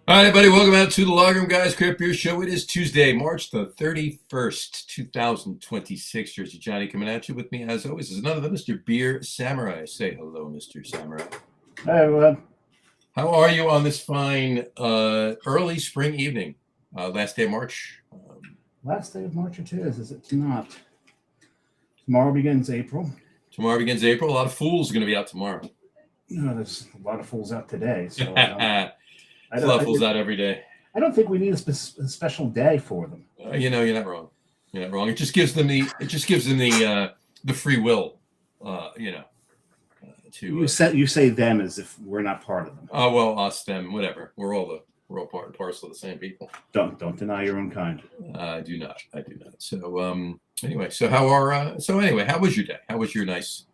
All right, everybody, welcome out to the Logroom Guys Craft Beer Show. It is Tuesday, March the 31st, 2026. Jersey Johnny coming at you. With me, as always, is none other than Mr. Beer Samurai. Say hello, Mr. Samurai. Hi, everyone. How are you on this fine early spring evening? Last day of March. Last day of March it is it not? Tomorrow begins April. Tomorrow begins April. A lot of fools are going to be out tomorrow. You know, there's a lot of fools out today. So A lot of fools out every day. I don't think we need a special day for them. You're not wrong. You're not wrong. It just gives them the free will. You say them as if we're not part of them. Oh well, us, them, whatever. We're all part and parcel of the same people. Don't deny your own kind. I do not. So anyway, how was your day? How was your nice?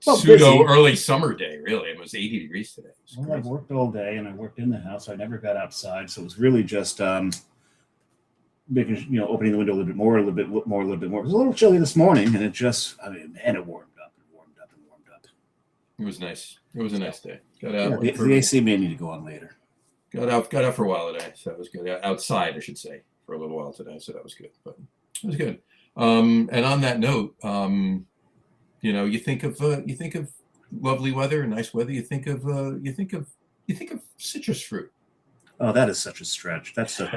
Pseudo busy. Early summer day. Really, it was 80 degrees today. Well, I worked all day and I worked in the house. I never got outside, so it was really just making opening the window a little bit more. It was a little chilly this morning, and it just it warmed up. It was nice. It was a nice day. Got out. Yeah, the AC may need to go on later. Got out for a while today, so that was good. Outside, I should say, for a little while today, so that was good. But it was good. And on that note, you think of lovely weather, nice weather. You think of citrus fruit. Oh, that is such a stretch. That's a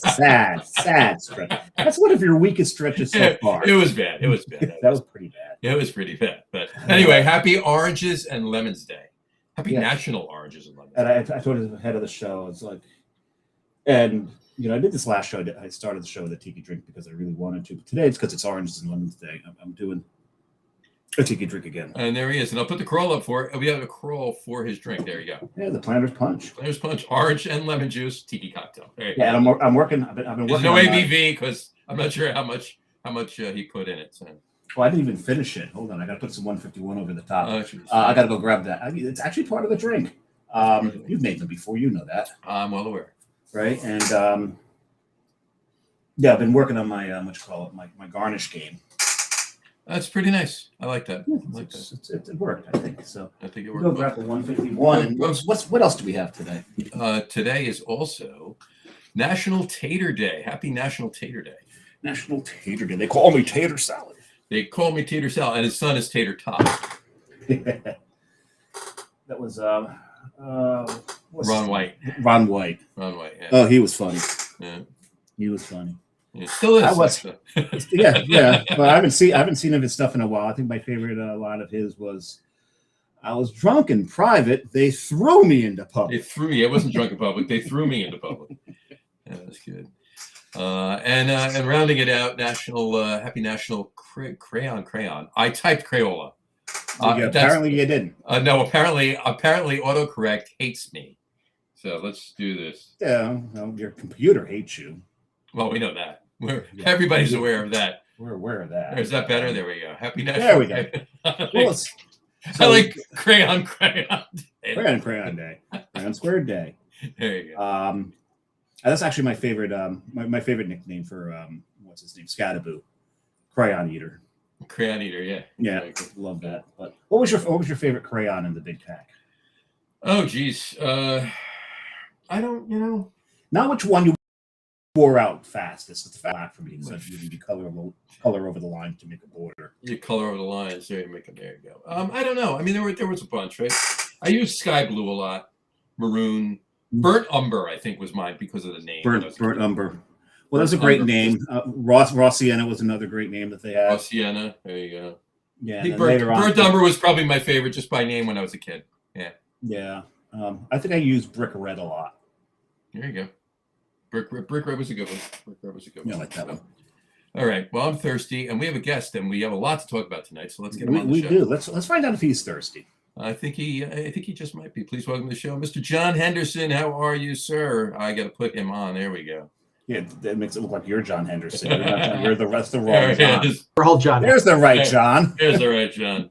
sad stretch. That's one of your weakest stretches so far. It was bad. That was pretty bad. It was pretty bad. But anyway, happy Oranges and Lemons Day. Happy National Oranges and Lemons Day. And I told you ahead of the show, it's like, and I did this last show. I started the show with a tiki drink because I really wanted to. But today it's because it's Oranges and Lemons Day. I'm doing a tiki drink again. And there he is. And I'll put the crawl up for it. We have a crawl for his drink. There you go. Yeah, the Planter's Punch. Planter's Punch, orange and lemon juice, tiki cocktail. Yeah, and I'm working. I've been working. There's no ABV because I'm not sure how much he put in it. So. Well, I didn't even finish it. Hold on, I got to put some 151 over the top. I got to go grab that. It's actually part of the drink. You've made them before, you know that. I'm well aware. Right, and I've been working on my my garnish game. That's pretty nice. I like that. It worked, I think. So I think it worked. Go grab the 151. And what else do we have today? Today is also National Tater Day. Happy National Tater Day. National Tater Day. They call me Tater Salad. They call me Tater Salad, and his son is Tater Tot. That was Ron White. Ron White. Yeah. Oh, he was funny. Yeah. He was funny. It still is. Yeah. But I haven't seen of his stuff in a while. I think my favorite line of his was, "I was drunk in private. They threw me into public." They threw me. I wasn't drunk in public. They threw me into public. Yeah, that's good. And rounding it out, Happy National Crayon. I typed Crayola. Apparently you didn't. No, apparently autocorrect hates me. So let's do this. Yeah, well, your computer hates you. Well, we know that. Everybody's aware of that. We're aware of that. Is that better? There we go. Happy National. There we go. I like Crayon Day. Crayon Day. Crayon Squared Day. There you go. That's actually my favorite. My favorite nickname for what's his name? Scadaboo, Crayon Eater. Crayon Eater, yeah. Yeah, love that. But what was your favorite crayon in the big pack? Oh, geez. I don't. Not which one you wore out fastest. It's fat for me. So you color over the line to make a border. You color over the lines. There you go. I don't know. I mean, there was a bunch, right? I used sky blue a lot, maroon. Burnt Umber, I think, was mine because of the name. Burnt Umber. Well, that's a great name. Raw Sienna was another great name that they had. Raw Sienna. There you go. Yeah. I think Burnt Umber was probably my favorite just by name when I was a kid. Yeah. Yeah. I think I used Brick Red a lot. There you go. Brick Red was a good one. Yeah, I like that one. All right. Well, I'm thirsty, and we have a guest, and we have a lot to talk about tonight. So let's get him on the show. We do. Let's find out if he's thirsty. I think he just might be. Please welcome to the show, Mr. Jon Henderson. How are you, sir? I got to put him on. There we go. Yeah, that makes it look like you're Jon Henderson. You're the rest of the wrong John. We're all John. There's the right John. There's the right John.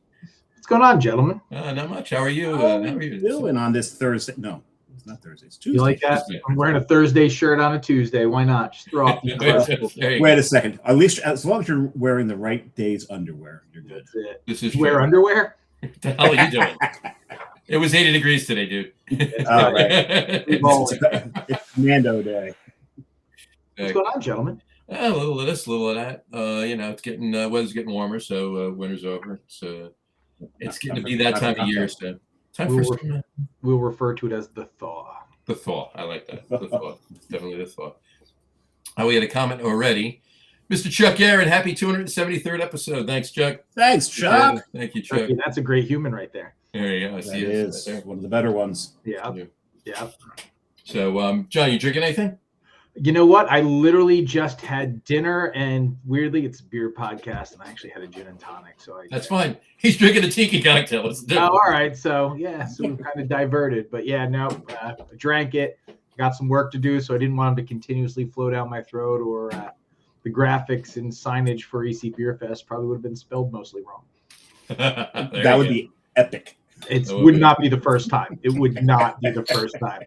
What's going on, gentlemen? Not much. How are you? How are you doing on this Thursday? No, it's not Thursday. It's Tuesday. You like that? I'm wearing a Thursday shirt on a Tuesday. Why not? Just throw off the Wait a second. At least as long as you're wearing the right day's underwear, you're good. This is wear underwear. What the hell are you doing? It was 80 degrees today, dude. Oh, right. It's Commando Day. What's going on, gentlemen? A little of this, a little of that. It's getting weather's getting warmer, so winter's over. It's getting to be that time of year. So time for some. We'll refer to it as the thaw. The thaw. I like that. The thaw. Definitely the thaw. We had a comment already. Mr. Chuck Aaron, happy 273rd episode. Thanks, Chuck. Thank you, Chuck. That's a great human right there. There you go. I see it. Is right one of the better ones. Yeah. So, John, you drinking anything? You know what? I literally just had dinner, and weirdly, it's a beer podcast, and I actually had a gin and tonic. That's fine. He's drinking a tiki cocktail. All right. So we kind of diverted, but I drank it. Got some work to do, so I didn't want him to continuously flow down my throat, or the graphics and signage for EC Beer Fest probably would have been spelled mostly wrong. That would be epic. It would not be the first time. It would not be the first time.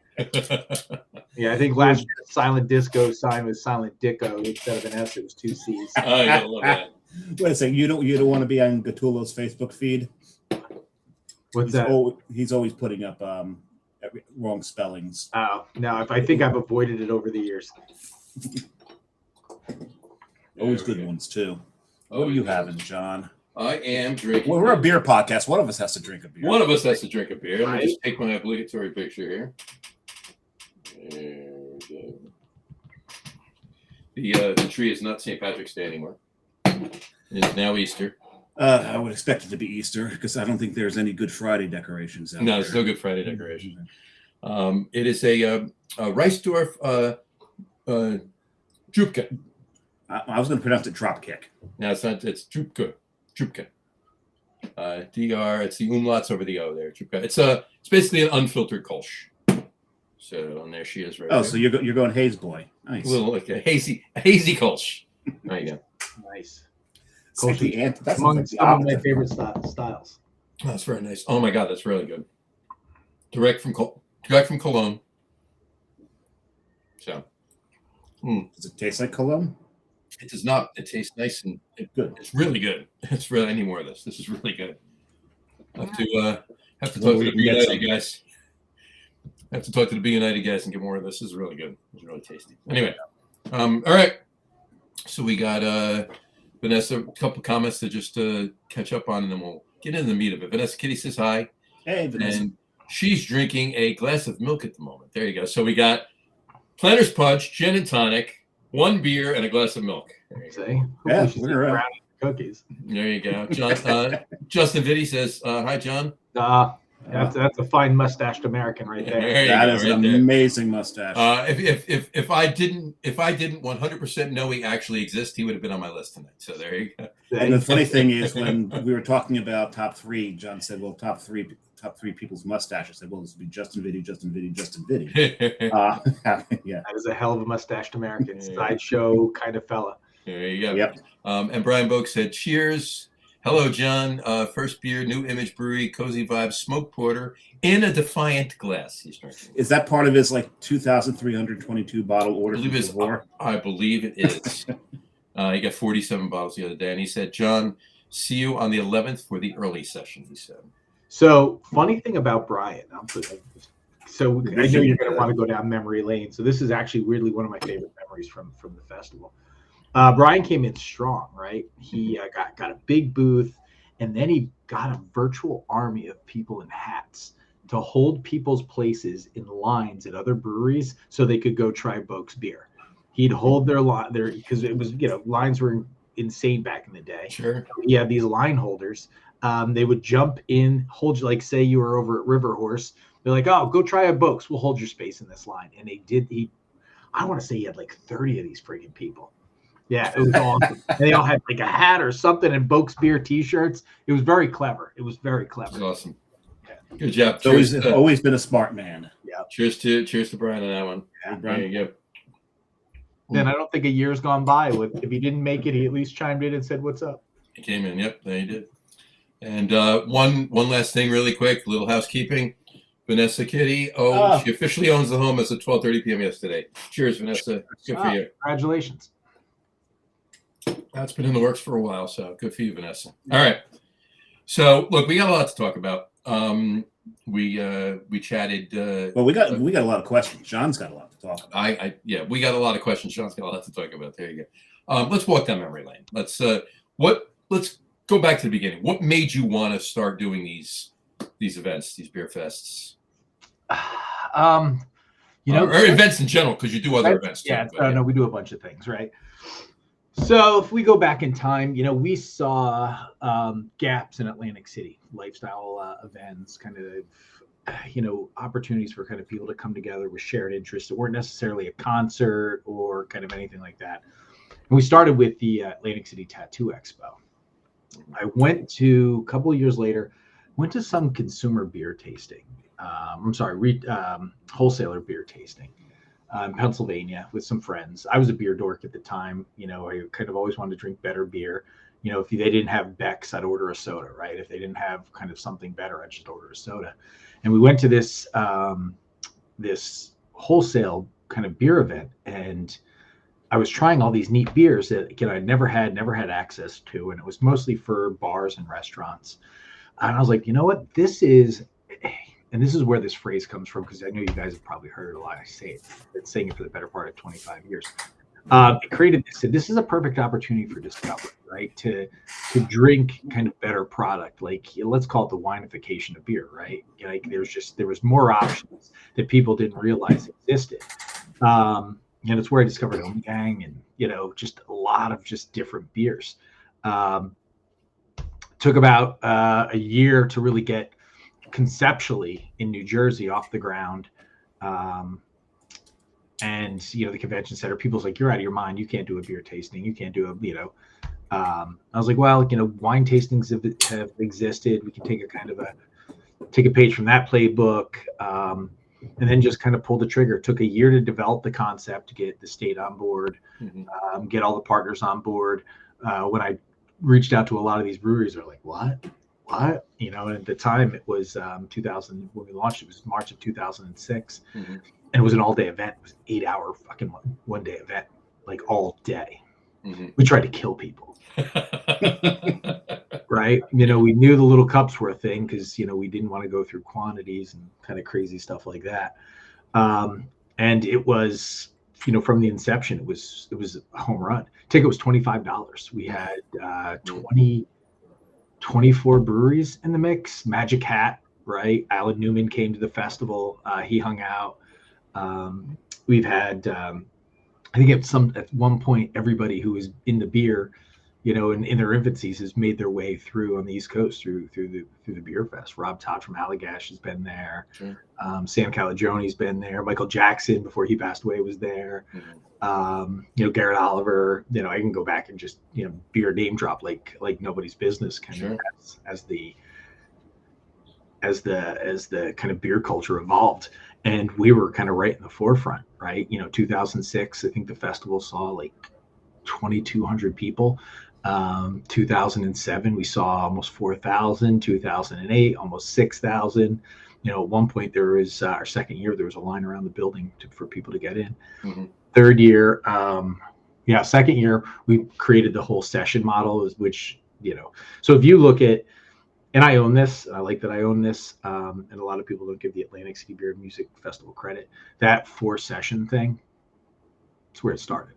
Yeah, I think last year Silent Disco sign was Silent Dicko. Instead of an S, it was 2 C's. Oh, I love that. Wait a second. You don't want to be on Gattulo's Facebook feed? What's that? He's always putting up wrong spellings. Oh, no. I think I've avoided it over the years. Always good ones, too. What are you having, John? I am drinking. Well, we're a beer podcast. One of us has to drink a beer. One of us has to drink a beer. Let me just take my obligatory picture here. There we go. The tree is not St. Patrick's Day anymore. It's now Easter. I would expect it to be Easter because I don't think there's any Good Friday decorations out there. No, there's no Good Friday decorations. It is a Reisdorf Trubka. I was going to pronounce it Dropkick. No, it's not. It's Trubka. Trubka. DR. It's the umlauts over the O there. Trubka. It's basically an unfiltered Kolsch. So and there she is. Right. Oh, there. So you're going Haze Boy. Nice. A little like a hazy Kolsch. There you go. Nice. That's among some of my favorite styles. Oh, that's very nice. Oh my God, that's really good. Direct from Cologne. So. Does it taste like Cologne? It does not. It tastes nice and good. It's really good. It's really. I need more of this. This is really good. Have to talk to the Be United guys. Have to talk to the Be United guys and get more of this. This is really good. It's really tasty. Anyway, all right. So we got Vanessa. A couple comments to just catch up on, and then we'll get into the meat of it. Vanessa Kitty says hi. Hey, Vanessa. And she's drinking a glass of milk at the moment. There you go. So we got Planter's Punch, gin and tonic, 1 beer, and a glass of milk. Yeah, we're around. Cookies. There you go. Justin Vitti says, hi, John. That's a fine mustached American right there. That is an amazing mustache. If I didn't 100% know he actually exists, he would have been on my list tonight. So there you go. And the funny thing is, when we were talking about top 3, John said, "Well, top three people's mustaches." I said, "Well, this would be Justin Vitti, Justin Vitti, Justin Vitti." Yeah, that is a hell of a mustached American sideshow kind of fella. There you go. Yep. And Brian Boak said, "Cheers." Hello, John. First beer, New Image Brewery, Cozy Vibes, Smoke Porter in a Defiant glass. He's drinking. Is that part of his 2,322 bottle order? I believe it is. He got 47 bottles the other day, and he said, "John, see you on the 11th for the early session." He said. So, funny thing about Brian. So I know you're going to want to go down memory lane. So this is actually weirdly one of my favorite memories from the festival. Brian came in strong, right? He got a big booth, and then he got a virtual army of people in hats to hold people's places in lines at other breweries so they could go try Boak's beer. He'd hold their because it was, lines were insane back in the day. Sure. He had these line holders. They would jump in, hold you, like say you were over at River Horse. They're like, "Oh, go try a Boak's. We'll hold your space in this line." And they did. I want to say he had 30 of these freaking people. Yeah, it was awesome. And they all had a hat or something and Boak's beer T-shirts. It was very clever. It was very clever. That's awesome. Yeah. Good job. Always been a smart man. Yeah. Cheers to Brian on that one. Yeah. There you go. Then I don't think a year's gone by if he didn't make it, he at least chimed in and said, "What's up?" He came in. Yep, there he did. And one last thing, really quick, little housekeeping. Vanessa Kitty. She officially owns the home as of 12:30 p.m. yesterday. Cheers, Vanessa. Good for you. Congratulations. That's been in the works for a while, so good for you, Vanessa. All right. So, look, we got a lot to talk about. we chatted. Well, we got a lot of questions. John's got a lot to talk about. Yeah, we got a lot of questions. Sean's got a lot to talk about. There you go. Let's walk down memory lane. Let's go back to the beginning. What made you want to start doing these events, these beer fests? Or events in general, because you do other events too. Yeah, no, we do a bunch of things, right? So if we go back in time, we saw gaps in Atlantic City, lifestyle events, kind of, opportunities for kind of people to come together with shared interests that weren't necessarily a concert or kind of anything like that. And we started with the Atlantic City Tattoo Expo. I went to, a couple of years later, some consumer beer tasting. Wholesaler beer tasting in Pennsylvania with some friends. I was a beer dork at the time. I kind of always wanted to drink better beer. If they didn't have Beck's, I'd order a soda, right? If they didn't have kind of something better, I'd just order a soda. And we went to this this wholesale kind of beer event, and I was trying all these neat beers that I'd never had access to, and it was mostly for bars and restaurants. And I was like, you know what, this is where this phrase comes from, because I know you guys have probably heard it a lot. I say it. I've been saying it for the better part of 25 years. It created this. This is a perfect opportunity for discovery, right? To drink kind of better product, like let's call it the winification of beer, right? There was more options that people didn't realize existed. And it's where I discovered Gang and just a lot of just different beers. Took about a year to really get conceptually in New Jersey off the ground. And the convention center, people's like, you're out of your mind, you can't do a beer tasting, you can't do I was like, well, wine tastings have existed, we can take a page from that playbook, and then just kind of pull the trigger. It took a year to develop the concept, to get the state on board, get all the partners on board. When I reached out to a lot of these breweries, they're like, what? And at the time it was 2000 when we launched. It was March of 2006, and it was an all-day event. It was 8-hour fucking one-day event, like all day. We tried to kill people. Right? We knew the little cups were a thing, because we didn't want to go through quantities and kind of crazy stuff like that. And it was, from the inception, it was a home run. Ticket was $25. We had 24 breweries in the mix. Magic Hat, right? Alan Newman came to the festival. He hung out. We've had, I think at one point, everybody who was in the beer, in their infancies, has made their way through on the East Coast through the beer fest. Rob Todd from Allagash has been there. Sure. Sam Calagioni's been there. Michael Jackson, before he passed away, was there. Garrett Oliver. I can go back and just beer name drop like nobody's business, kind Sure. of as the kind of beer culture evolved. And we were kind of right in the forefront, right? 2006, I think the festival saw like 2,200 people. 2007, we saw almost 4,000. 2008, almost 6,000. At one point, there was our second year, there was a line around the building for people to get in. Third year, second year, we created the whole session model, which, so if you look at, and I own this, I like that I own this, and a lot of people don't give the Atlantic City Beer Music Festival credit. That 4-session thing, it's where it started.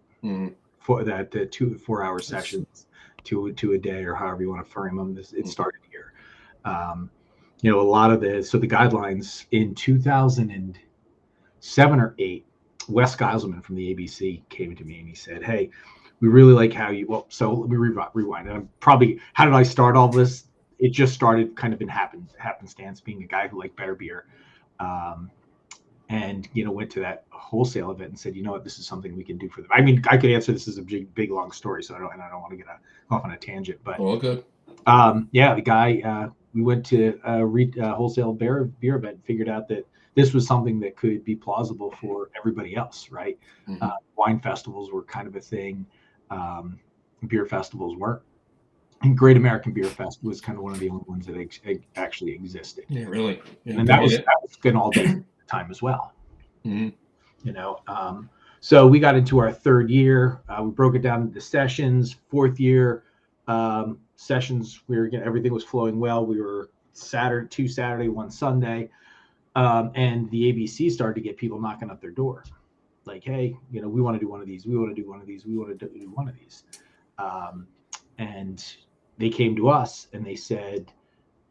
For that, the 2 to 4 hour sessions, two a day, or however you want to frame them, it started here. A lot of the guidelines in 2007 or 8, Wes Geiselman from the ABC came to me and he said, hey, we really like how you, so let me rewind. And how did I start all this? It just started kind of in happenstance, being a guy who liked better beer. And went to that wholesale event and said, what, this is something we can do for them. I mean, I could answer this as a big long story, so I don't want to get off on a tangent. But good. The guy, we went to a wholesale beer event and figured out that this was something that could be plausible for everybody else, right? Wine festivals were kind of a thing. Beer festivals weren't. And Great American Beer Fest was kind of one of the only ones that actually existed. Yeah, really. Yeah, and that was been all day time as well. So we got into our third year. We broke it down into sessions. Fourth year sessions, everything was flowing well. We were Saturday, one Sunday, and the ABC started to get people knocking at their door, like, hey, we want to do one of these, we want to do one of these, we want to do one of these, and they came to us and they said,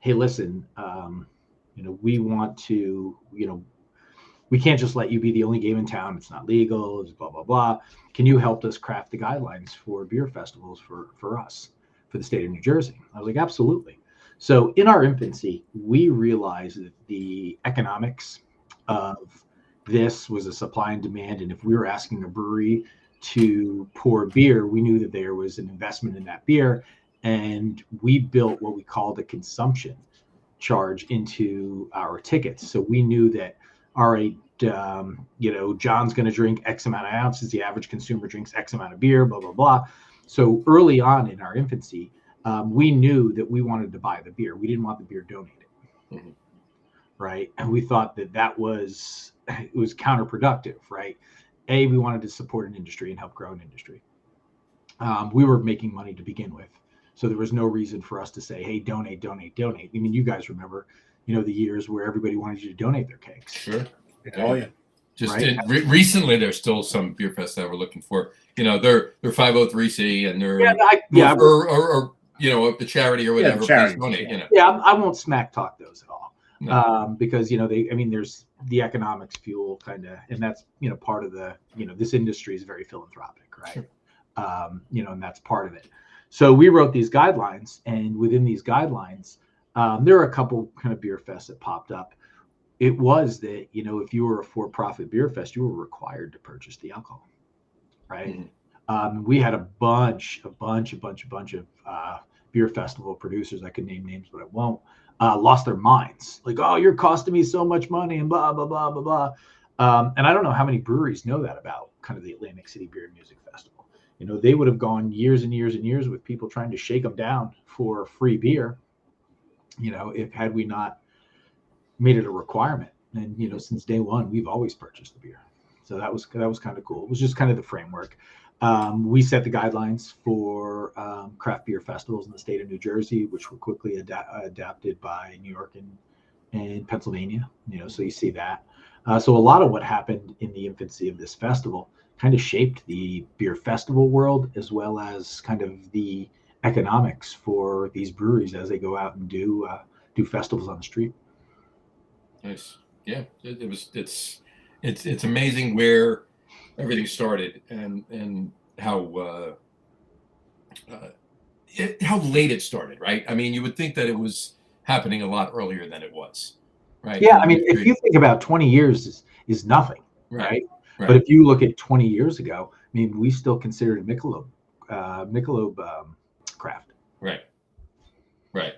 hey, listen, we want to, we can't just let you be the only game in town. It's not legal. It's blah, blah, blah. Can you help us craft the guidelines for beer festivals for us, for the state of New Jersey? I was like, absolutely. So in our infancy, we realized that the economics of this was a supply and demand. And if we were asking a brewery to pour beer, we knew that there was an investment in that beer. And we built what we called a consumption charge into our tickets. So we knew that, all right, John's going to drink X amount of ounces. The average consumer drinks X amount of beer, blah, blah, blah. So early on in our infancy, we knew that we wanted to buy the beer. We didn't want the beer donated, right? And we thought that was counterproductive, right? We wanted to support an industry and help grow an industry. We were making money to begin with. So there was no reason for us to say, hey, donate. I mean, you guys remember, the years where everybody wanted you to donate their cakes. Sure. Oh, yeah. Just right? Recently, there's still some beer fests that we're looking for. They're 503c and they're or the charity or whatever. Yeah, charity. Donate, Yeah, I won't smack talk those at all. No. Because there's the economics fuel kind of, and that's part of the this industry is very philanthropic, right? Sure. And that's part of it. So we wrote these guidelines, and within these guidelines, there are a couple kind of beer fests that popped up. It was that if you were a for-profit beer fest, you were required to purchase the alcohol, right? Mm-hmm. We had a bunch of beer festival producers. I could name names, but I won't. Lost their minds, like, oh, you're costing me so much money, and blah blah blah blah blah. And I don't know how many breweries know that about kind of the Atlantic City Beer and Music Festival. They would have gone years and years and years with people trying to shake them down for free beer. Had we not made it a requirement. And since day one, we've always purchased the beer. So that was kind of cool. It was just kind of the framework. We set the guidelines for craft beer festivals in the state of New Jersey, which were quickly adapted by New York and Pennsylvania. So you see that. So a lot of what happened in the infancy of this festival kind of shaped the beer festival world, as well as kind of the economics for these breweries as they go out and do festivals on the street. Nice. Yeah, it's amazing where everything started and how late it started, right? I mean, you would think that it was happening a lot earlier than it was, right? Yeah, I mean, if you think about 20 years is nothing, right? Right. But if you look at 20 years ago, I mean, we still considered Michelob craft. Right.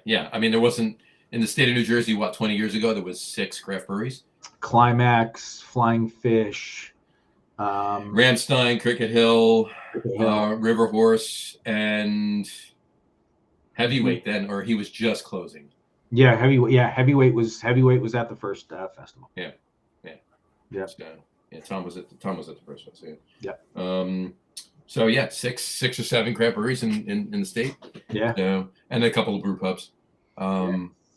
Yeah. I mean, there wasn't in the state of New Jersey, 20 years ago, there was 6 craft breweries. Climax, Flying Fish, Ramstein, Cricket Hill, River Horse, and Heavyweight then, or he was just closing. Yeah, Heavyweight was at the first festival. Yeah. Tom was at the first festival. Yeah. So yeah, six or seven craft breweries in the state. Yeah. And a couple of brew pubs.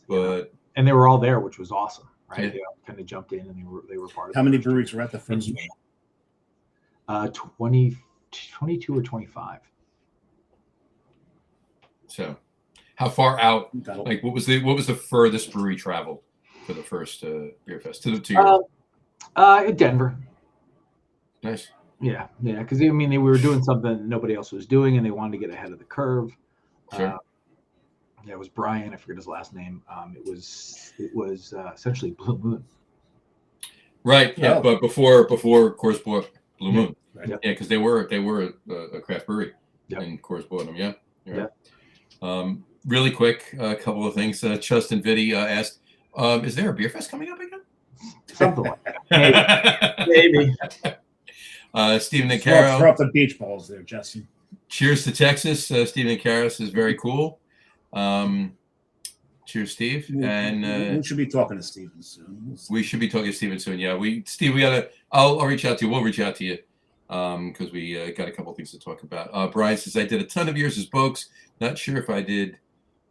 But and they were all there, which was awesome, right? Yeah. They all kind of jumped in and they were part of it. How many breweries were at the festival? 22 or 25. So how far out, like what was the furthest brewery traveled for the first beer fest to Denver. Nice. Yeah, because they were doing something nobody else was doing, and they wanted to get ahead of the curve. Sure. It was Brian. I forget his last name. It was essentially Blue Moon. Right. Yeah, but before Coors bought Blue Moon. Right. Yeah, because they were a craft brewery, and Coors bought them. Yeah. Right. Really quick, a couple of things. Justin Vitti asked, "Is there a beer fest coming up again?" Something like that. Maybe. Stephen Nicaro. Throw up the beach balls there, Justin. Cheers to Texas. Stephen Nicaro is very cool. Cheers, Steve. And we should be talking to Steven soon. We should be talking to Steven soon. Yeah, Steve, we gotta. I'll reach out to you. We'll reach out to you because we got a couple things to talk about. Brian says I did a ton of years as Bokes. Not sure if I did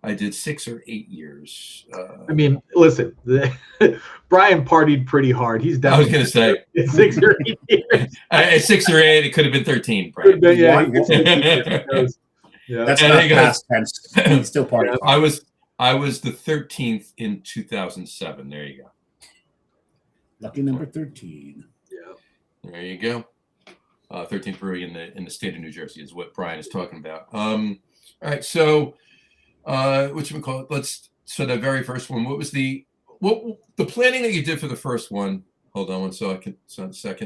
I did 6 or 8 years. I mean, listen, Brian partied pretty hard. He's I was definitely going to say 6 or 8 years. at 6 or 8, it could have been 13. Right? Yeah, That's And not hey, guys, past tense. He's still partying. I was the 13th in 2007. There you go. Lucky number 13. Yeah. There you go. 13th brewery in the state of New Jersey is what Brian is talking about. All right, so so the very first one. What was the planning that you did for the first one? Hold on one second.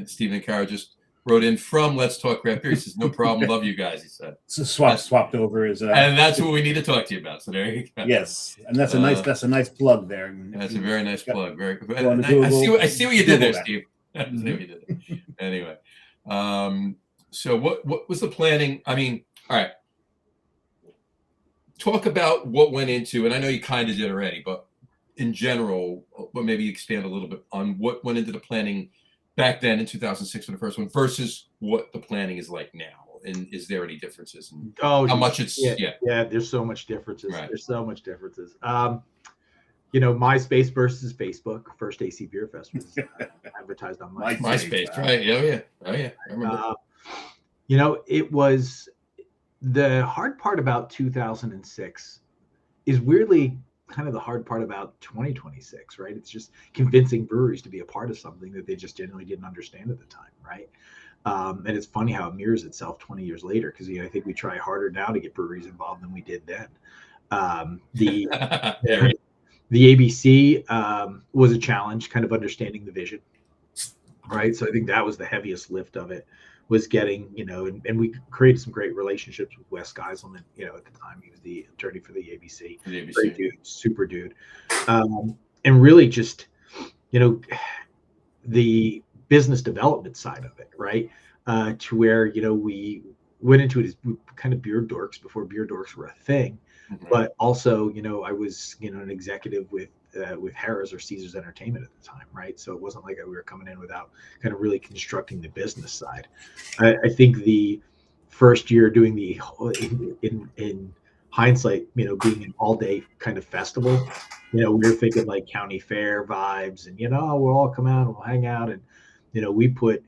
Stephen Carroll just wrote in from Let's Talk Craft Beer. He says, "No problem, love you guys." He said. So swapped over his. And that's what we need to talk to you about. So there you go. Yes, and that's a nice plug there. That's a very nice plug. Very. I see what you did there, Steve. I see what you did there. Anyway, so what was the planning? I mean, all right. Talk about what went into, and I know you kind of did already, but in general, but maybe expand a little bit on what went into the planning back then in 2006 for the first one versus what the planning is like now. And is there any differences? And how much it's there's so much differences. Right. There's so much differences. MySpace versus Facebook. First AC Beer Fest was advertised on MySpace, right? Oh yeah. I remember. It was the hard part about 2006 is weirdly kind of the hard part about 2026, right? It's just convincing breweries to be a part of something that they just genuinely didn't understand at the time, right? And it's funny how it mirrors itself 20 years later, because I think we try harder now to get breweries involved than we did then. The ABC was a challenge, kind of understanding the vision, right? So I think that was the heaviest lift of it, was getting, and we created some great relationships with Wes Geiselman. At the time he was the attorney for the ABC. Great dude, super dude, and really just, the business development side of it, right? To where we went into it as kind of beer dorks before beer dorks were a thing, but also I was an executive with Harrah's or Caesars Entertainment at the time, right? So it wasn't like we were coming in without kind of really constructing the business side. I think the first year doing the in hindsight, being an all day kind of festival, we were thinking like county fair vibes, and we'll all come out and we'll hang out, and we put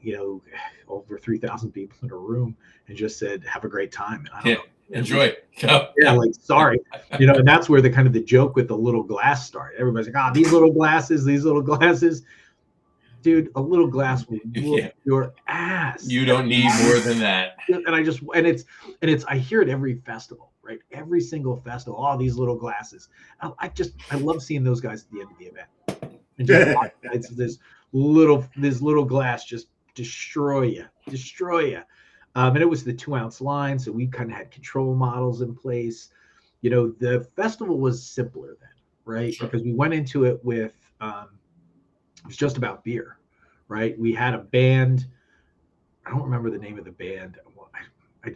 over 3,000 people in a room and just said, have a great time. And I don't know. Enjoy. Yeah, like sorry, and that's where the kind of the joke with the little glass started. Everybody's like, these little glasses, dude. A little glass will whoop your ass. You don't need more than that. And it's I hear it every festival, right? Every single festival. Oh, these little glasses. I love seeing those guys at the end of the event. And just, this little glass just destroy you. And it was the 2-ounce line, so we kind of had control models in place. The festival was simpler then, right? Sure. Because we went into it with it was just about beer, right? We had a band. I don't remember the name of the band. I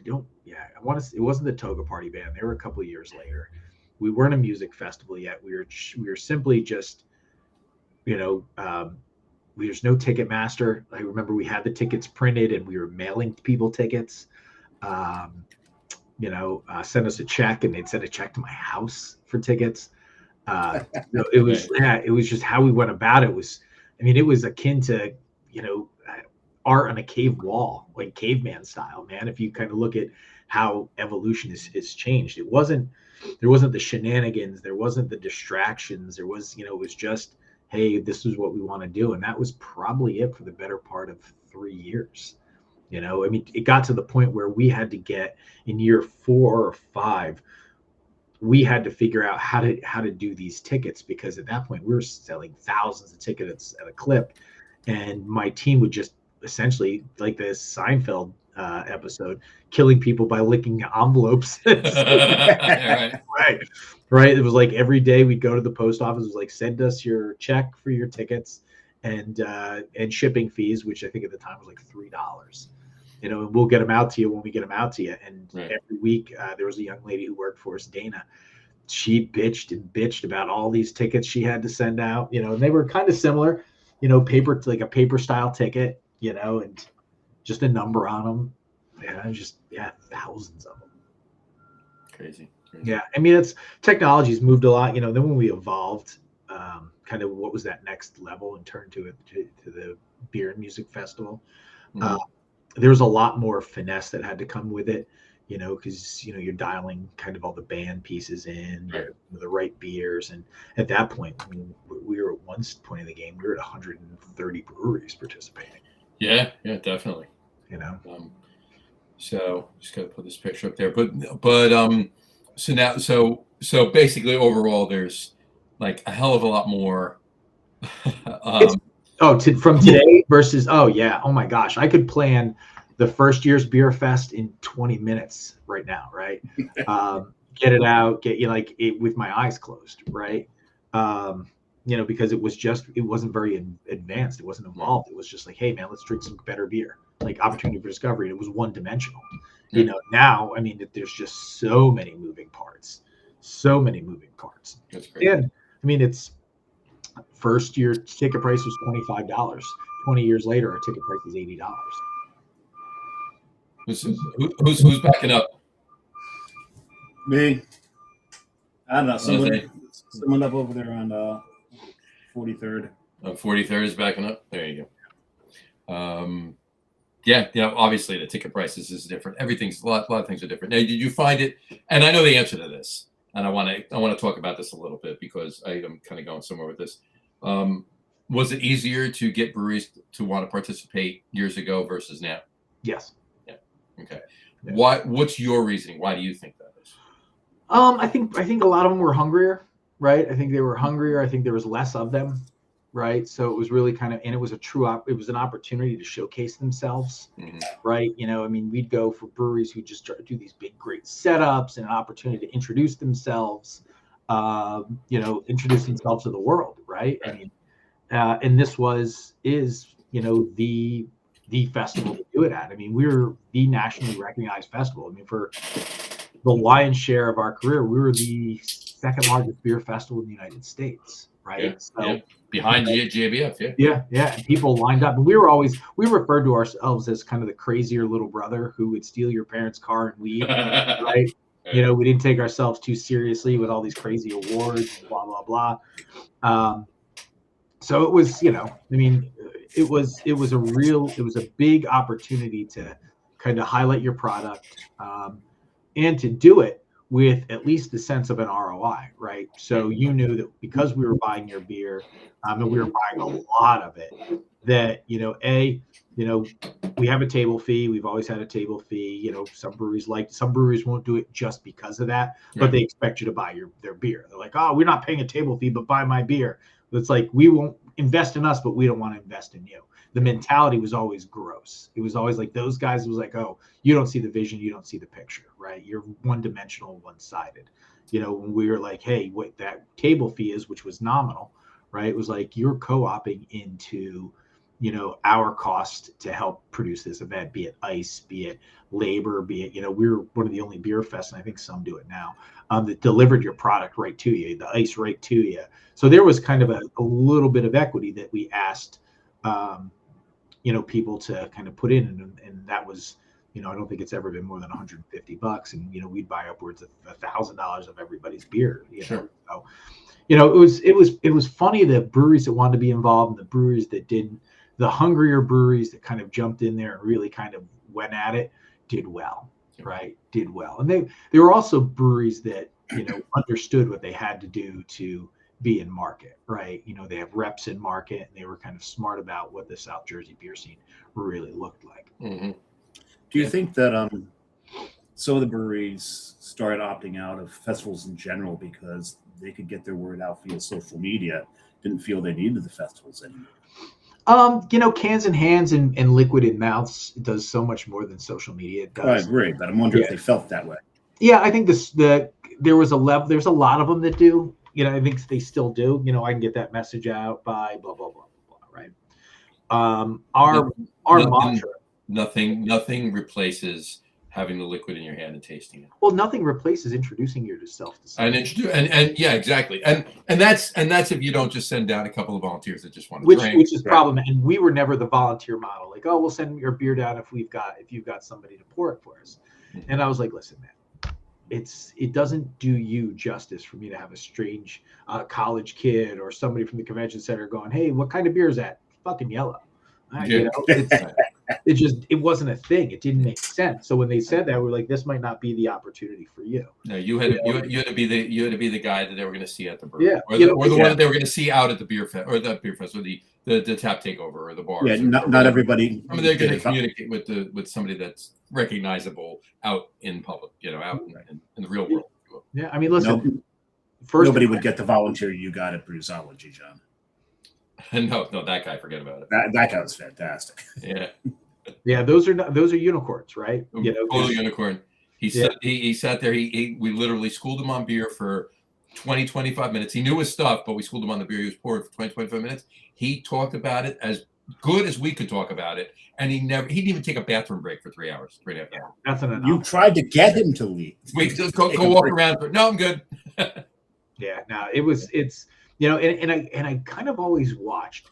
want to say it wasn't the Toga Party band. They were a couple of years later. We weren't a music festival yet. We were simply just, there's no ticket master. I remember we had the tickets printed and we were mailing people tickets. Send us a check, and they'd send a check to my it was just how we went about it. It was akin to, art on a cave wall, like caveman style, man. If you kind of look at how evolution is changed, there wasn't the shenanigans, there wasn't the distractions, it was just, hey, this is what we want to do. And that was probably it for the better part of 3 years. It got to the point where we had to get in year 4 or 5, we had to figure out how to do these tickets, because at that point we were selling thousands of tickets at a clip. And my team would just essentially, like this Seinfeld episode, killing people by licking envelopes. Right. It was like every day we'd go to the post office. It was like, send us your check for your tickets and shipping fees, which I think at the time was like $3. And we'll get them out to you when we get them out to you. And every week there was a young lady who worked for us, Dana. She bitched about all these tickets she had to send out. And they were kind of similar, paper, like a paper style ticket, and just a number on them. Thousands of them. Crazy. Yeah, I mean, it's technology's moved a lot. Then when we evolved, kind of what was that next level and turned to the beer and music festival, Mhm. there was a lot more finesse that had to come with it. Because you're dialing kind of all the band pieces in, Right. the right beers, and at that point, I mean, we were at one point in the game, we were at 130 breweries participating. Yeah, definitely. So just gotta put this picture up there. But so now so basically overall there's like a hell of a lot more From today versus oh my gosh, I could plan the first year's beer fest in 20 minutes right now, right? Get it out, get like it with my eyes closed, right? Because it wasn't very advanced, it wasn't evolved. It was just like, hey man, let's drink some better beer, like opportunity for discovery. And it was one dimensional. Now, I mean, there's just so many moving parts. That's great. And I mean, it's first year ticket price was $25. 20 years later, our ticket price is $80. Who's backing up? Me. I don't know. Someone up over there on 43rd. 43rd is backing up. There you go. Yeah. Obviously the ticket prices is different. Everything's a lot of things are different. Now, did you find it? And I know the answer to this, and I want to talk about this a little bit because I am kind of going somewhere with this. Was it easier to get breweries to want to participate years ago versus now? Yes. Yeah. Okay. Yeah. What's your reasoning? Why do you think that is? I think a lot of them were hungrier, right? I think they were hungrier. I think there was less of them, right? So it was really kind of, and it was it was an opportunity to showcase themselves, right? I mean, we'd go for breweries who just do these big, great setups and an opportunity to introduce themselves, introduce themselves to the world, right? I mean, and this is the festival to do it at. I mean, we're the nationally recognized festival. I mean, for the lion's share of our career, we were the second largest beer festival in the United States, right? Behind GABF, yeah. And people lined up, and we referred to ourselves as kind of the crazier little brother who would steal your parents' car and leave, right? We didn't take ourselves too seriously with all these crazy awards, and blah blah blah. So it was, I mean, it was a big opportunity to kind of highlight your product, and to do it with at least the sense of an ROI, right? So you knew that because we were buying your beer, and we were buying a lot of it, that we have a table fee. We've always had a table fee. Some breweries won't do it just because of that, but they expect you to buy their beer. They're like, oh, we're not paying a table fee, but buy my beer. It's like, we won't invest in us, but we don't want to invest in you. The mentality was always gross. It was always like those guys. It was like, oh, you don't see the vision, you don't see the picture, right? You're one-dimensional, one-sided. When we were like, hey, what that table fee is, which was nominal, right? It was like you're co-oping into, our cost to help produce this event, be it ice, be it labor, be it, we were one of the only beer fests, and I think some do it now, that delivered your product right to you, the ice right to you. So there was kind of a little bit of equity that we asked, people to kind of put in, and that was, I don't think it's ever been more than $150, and we'd buy upwards of $1,000 of everybody's beer. Sure. So, it was funny, the breweries that wanted to be involved and the breweries that didn't. The hungrier breweries that kind of jumped in there and really kind of went at it did well, right? Did well, and they were also breweries that understood what they had to do to be in market, right? They have reps in market, and they were kind of smart about what the South Jersey beer scene really looked like. Do you think that some of the breweries started opting out of festivals in general because they could get their word out via social media, didn't feel they needed the festivals anymore? Cans in hands and liquid in mouths does so much more than social media does. I agree, but I'm wondering if they felt that way. Yeah, I think there's a lot of them that do. I think they still do. I can get that message out by blah blah blah blah, right? Our mantra. Nothing replaces having the liquid in your hand and tasting it. Well, nothing replaces introducing yourself to something. And yeah, exactly. And that's if you don't just send down a couple of volunteers that just want to drink. Which is problem. And we were never the volunteer model. Like, oh, we'll send your beer down if you've got somebody to pour it for us. And I was like, listen, man, it doesn't do you justice for me to have a strange college kid or somebody from the convention center going, "Hey, what kind of beer is that?" Fucking yellow. You know, it wasn't a thing. It didn't make sense. So when they said that, we're like, this might not be the opportunity for you. No, you had to be the guy that they were going to see at the brewery, Yeah, or the one that they were going to see out at the beer fest, or the beer fest, or the tap takeover, or the bar. Yeah, not everybody. I mean, they're going to communicate with somebody that's recognizable out in public, out in the real world. Yeah, I mean, listen. Nobody would get the volunteer you got at Brewsology, John. No, that guy, forget about it. That guy was fantastic. Yeah. Yeah, those are unicorns, right? Total unicorn. He sat there. We literally schooled him on beer for 20, 25 minutes. He knew his stuff, but we schooled him on the beer he was pouring for 20, 25 minutes. He talked about it as good as we could talk about it, and he didn't even take a bathroom break for 3 hours, 3.5 hours. That's an You tried to get him to leave. We just go walk around. No, I'm good. Yeah, no, it's and I kind of always watched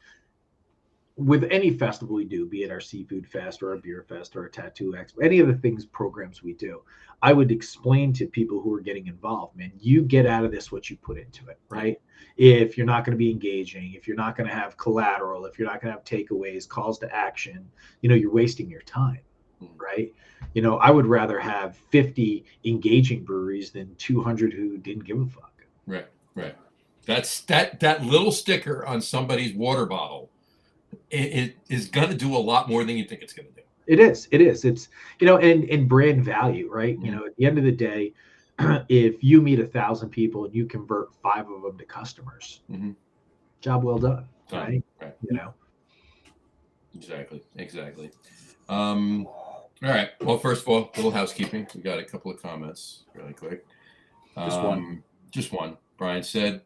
with any festival we do, be it our seafood fest or our beer fest or our tattoo expo, any of the programs we do, I would explain to people who are getting involved, man, you get out of this what you put into it, right? If you're not going to be engaging, if you're not going to have collateral, if you're not going to have takeaways, calls to action, you're wasting your time, right? I would rather have 50 engaging breweries than 200 who didn't give a fuck. Right. That's that little sticker on somebody's water bottle. It is going to do a lot more than you think it's going to do. It is. It's, and brand value, right? Mm-hmm. At the end of the day, if you meet 1,000 people and you convert 5 of them to customers, mm-hmm. job well done, right? Exactly. All right. Well, first of all, a little housekeeping. We got a couple of comments really quick. Just one. Brian said,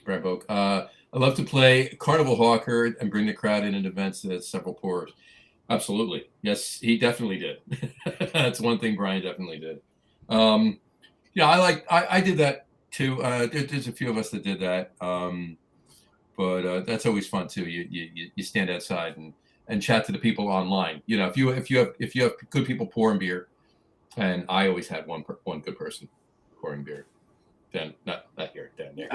Brian Boak, I love to play Carnival Hawker and bring the crowd in at events that several pours. Absolutely. Yes, he definitely did. That's one thing Brian definitely did. I did that too. There's a few of us that did that. But that's always fun too. You stand outside and chat to the people online. If you have good people pouring beer, and I always had one good person pouring beer. Down, not here, down there.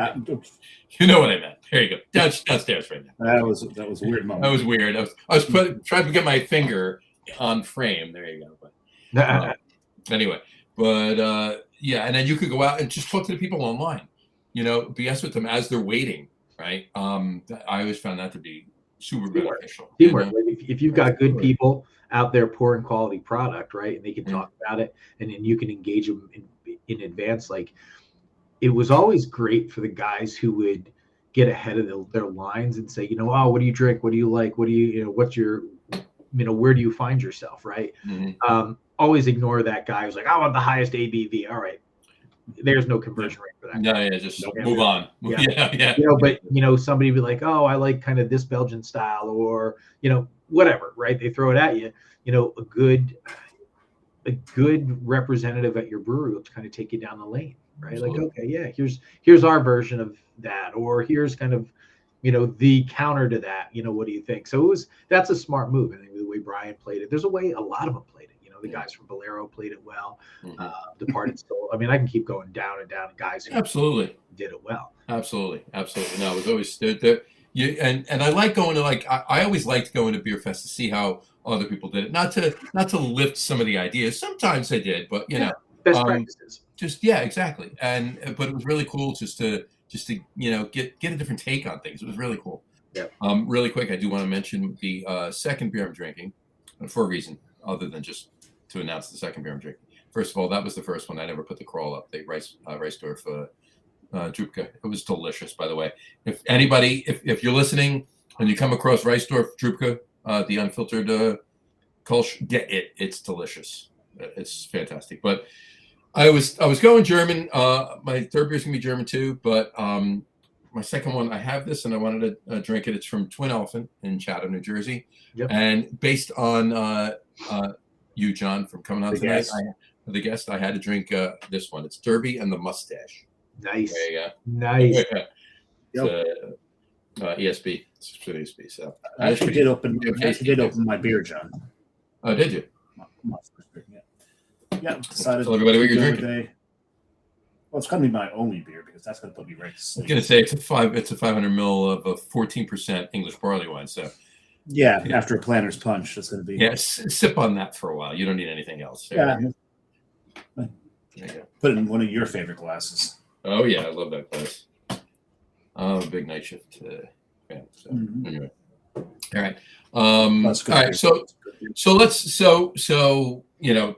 You know what I meant. There you go. Downstairs right now. That was a weird moment. That was weird. I was trying to get my finger on frame. There you go. But anyway, and then you could go out and just talk to the people online. BS with them as they're waiting. Right. I always found that to be super beneficial. Teamwork. If you've got good people out there pouring quality product, right, and they can talk about it, and then you can engage them in advance, like. It was always great for the guys who would get ahead of their lines and say, what do you drink? What do you like? What do you, what's your, where do you find yourself? Right. Mm-hmm. Always ignore that guy who's like, I want the highest ABV. All right. There's no conversion rate for that. Yeah. Just move on. Yeah. But somebody would be like, oh, I like kind of this Belgian style or, whatever. Right. They throw it at you, a good representative at your brewery will kind of take you down the lane. Right. Absolutely. Like, okay, yeah, here's our version of that, or here's kind of, the counter to that, what do you think? So that's a smart move. I think the way Brian played it, there's a way a lot of them played it. The guys from Bolero played it well. Mm-hmm. Departed Soul. I mean, I can keep going down and down. Guys who absolutely did it well. Absolutely. No, it was always there. And I like going to I always liked going to Beer Fest to see how other people did it. Not to lift some of the ideas. Sometimes I did, but best practices. Exactly. But it was really cool just to get a different take on things. It was really cool. Yeah. Really quick, I do want to mention the second beer I'm drinking for a reason other than just to announce the second beer I'm drinking. First of all, that was the first one. I never put the crawl up. The Reisdorf Drupka. It was delicious, by the way. If anybody, if you're listening and you come across Reisdorf Drupka, the unfiltered Kolsch, get it. It's delicious. It's fantastic. But I was going German. My third beer is gonna be German too, but my second one, I have this and I wanted to drink it. It's from Twin Elephant in Chatham, New Jersey. Yep. And based on you, John, from coming on tonight, the guest, I had to drink this one. It's Derby and the Mustache. Nice. There you go. Nice. ESB. It's ESB. So I actually did open my beer, John. Oh, did you? Yeah. Decided tell everybody what you're drinking. Day. Well, it's going to be my only beer because that's going to put me right to I was sleep. gonna say it's a 500 ml of a 14% English barley wine. So Yeah, after a planter's punch, it's going to be. yes, sip on that for a while. You don't need anything else. Yeah. There you go. Put it in one of your favorite glasses. Oh yeah, I love that glass. I'm a big night shift fan. So anyway, all right. That's good. All right. So let's you know,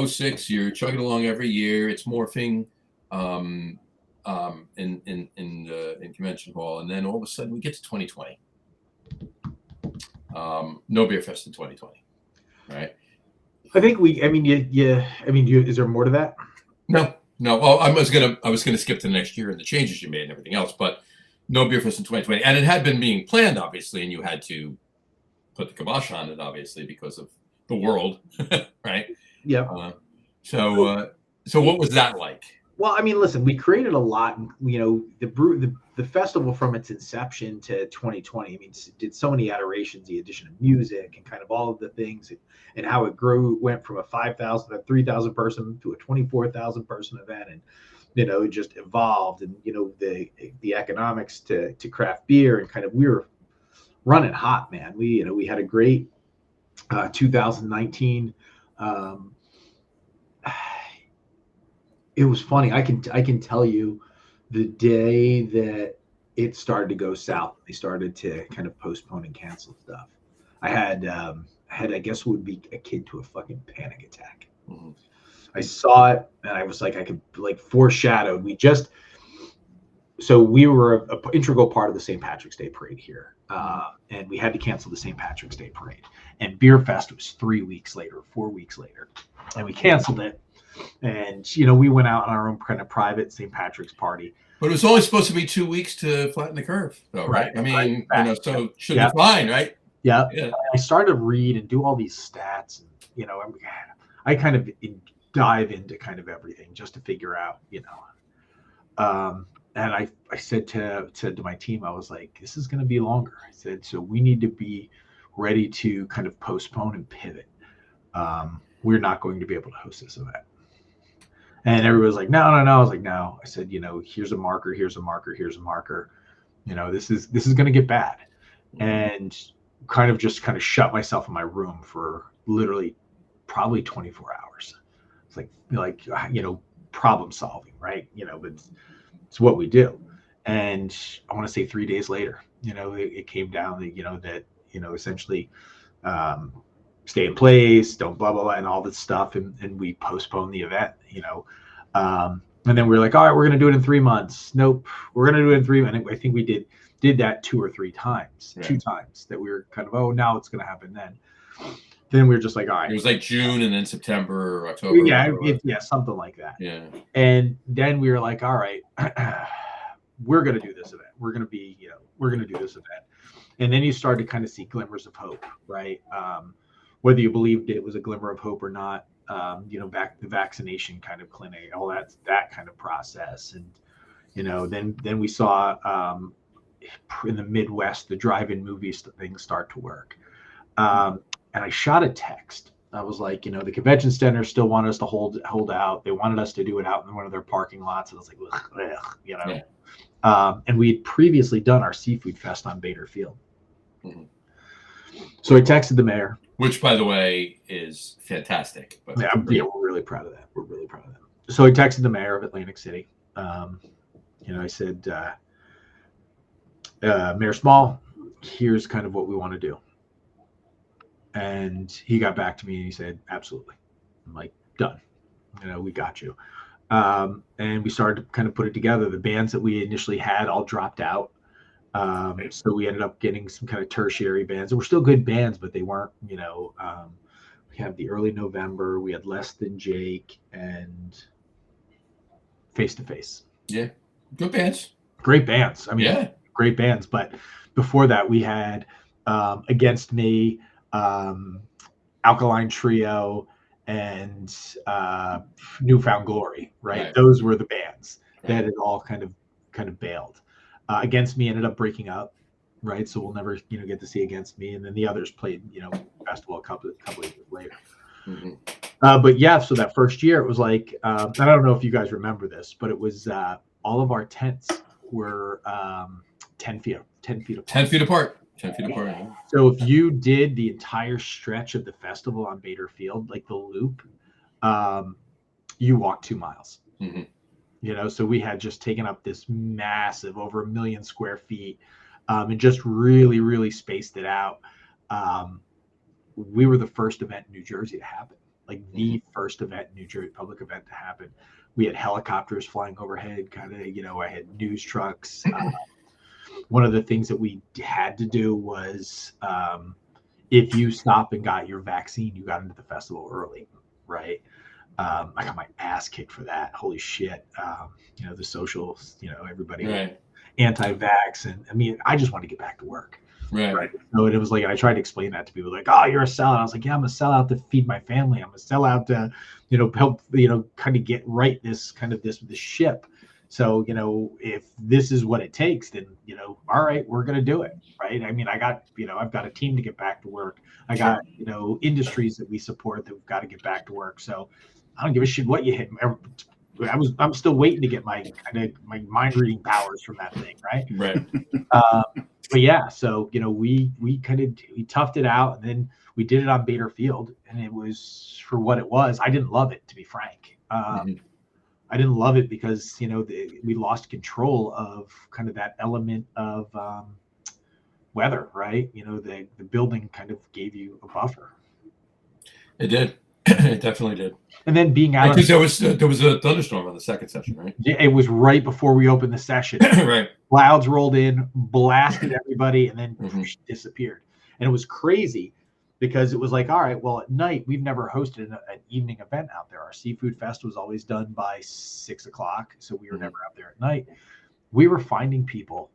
06, you're chugging along every year. It's morphing in convention hall, and then all of a sudden we get to 2020. No beer fest in 2020, right? I think is there more to that? No. Well, I was gonna skip to next year and the changes you made and everything else, but no beer fest in 2020, and it had been being planned, obviously, and you had to put the kibosh on it, obviously, because of the world, right? Yeah. So what was that like? Well, I mean, listen, we created a lot. You know, the festival from its inception to 2020. I mean, it did so many iterations, the addition of music and kind of all of the things, and how it grew. Went from a 3,000 person to a 24,000 person event, and you know, it just evolved. And you know, the economics to craft beer, and kind of we were running hot, man. We had a great 2019. It was funny. I can tell you the day that it started to go south, they started to kind of postpone and cancel stuff. I had I guess would be akin to a fucking panic attack. Mhm. I saw it and I was like, I could like foreshadowed. So we were an integral part of the St. Patrick's Day parade here, and we had to cancel the St. Patrick's Day parade. And Beer Fest was 4 weeks later, and we canceled it. And you know, we went out on our own kind of private St. Patrick's party. But it was only supposed to be 2 weeks to flatten the curve, though, right? I mean, you know, so it should be fine, right? Yeah. Yeah. I started to read and do all these stats, and you know, I kind of dive into kind of everything just to figure out, you know. And I said to my team, I was like, this is going to be longer. I said, so we need to be ready to kind of postpone and pivot. We're not going to be able to host this event. And everybody was like, no. I was like, no. I said, you know, here's a marker. You know, this is going to get bad. And kind of shut myself in my room for literally probably 24 hours. It's like, you know, problem solving, right? You know, but it's what we do. And I want to say 3 days later, you know, it came down that, you know, essentially stay in place, don't blah, blah, blah, and all this stuff. And we postponed the event, you know. And then we were like, all right, we're going to do it in 3 months. Nope, we're going to do it in 3 months. I think we did that 2 or 3 times, right. 2 times that we were kind of, oh, now it's going to happen then. Then we were just like, all right. It was like June and then September or October. Yeah, something like that. Yeah. And then we were like, all right, we're going to do this event. We're going to do this event. And then you start to kind of see glimmers of hope, right? Whether you believed it was a glimmer of hope or not, you know, back the vaccination kind of clinic, all that kind of process. And, you know, then we saw in the Midwest, the drive-in movies, things start to work. And I shot a text. I was like, you know, the convention center still wanted us to hold out. They wanted us to do it out in one of their parking lots. And I was like, ugh, you know. Yeah. And we had previously done our seafood fest on Bader Field. Mm-hmm. So I texted the mayor. Which, by the way, is fantastic. But yeah, we're really proud of that. So I texted the mayor of Atlantic City. You know, I said, Mayor Small, here's kind of what we want to do. And he got back to me and he said, absolutely. I'm like, done. You know, we got you. And we started to kind of put it together. The bands that we initially had all dropped out. So we ended up getting some kind of tertiary bands. They were still good bands, but they weren't, you know, we had the Early November, we had Less Than Jake, and Face to Face. Yeah. Good bands. Great bands. I mean, yeah, great bands. But before that, we had Against Me, Alkaline Trio, and Newfound Glory, right? Those were the bands that had all kind of bailed. Against Me ended up breaking up, right? So we'll never, you know, get to see Against Me. And then the others played, you know, festival a couple of years later. Mm-hmm. But yeah, so that first year it was like, I don't know if you guys remember this, but it was all of our tents were 10 feet apart. 10 feet apart. 10 feet apart. Yeah. So if you did the entire stretch of the festival on Bader Field, like the loop, you walked 2 miles. Mm-hmm. You know, so we had just taken up this massive, over 1 million square feet, and just really, really spaced it out. We were the first event in New Jersey to happen, like the first event in New Jersey, public event to happen. We had helicopters flying overhead, kind of, you know, I had news trucks. One of the things that we had to do was if you stop and got your vaccine, you got into the festival early, right? I got my ass kicked for that. Holy shit. You know, the socials, you know, everybody Right. anti-vax. And I mean, I just wanted to get back to work. Right. So it was like, I tried to explain that to people, like, oh, you're a sellout. I was like, yeah, I'm a sellout to feed my family. I'm a sellout to, you know, help, you know, kind of get right this ship. So, you know, if this is what it takes, then, you know, all right, we're going to do it. Right. I mean, I've got a team to get back to work. I got, you know, industries that we support that we've got to get back to work. So I don't give a shit what you hit. I'm still waiting to get my mind reading powers from that thing. Right. But yeah, so, you know, we toughed it out, and then we did it on Bader Field, and it was for what it was. I didn't love it, to be frank. I didn't love it because, you know, we lost control of kind of that element of weather, right? You know, the building kind of gave you a buffer. It did. It definitely did. And then being out, because there was a thunderstorm on the second session, right? Yeah, it was right before we opened the session. Right. Clouds rolled in, blasted everybody, and then disappeared. And it was crazy because it was like, all right, well, at night, we've never hosted an evening event out there. Our seafood fest was always done by 6 o'clock, so we were never out there at night. We were finding people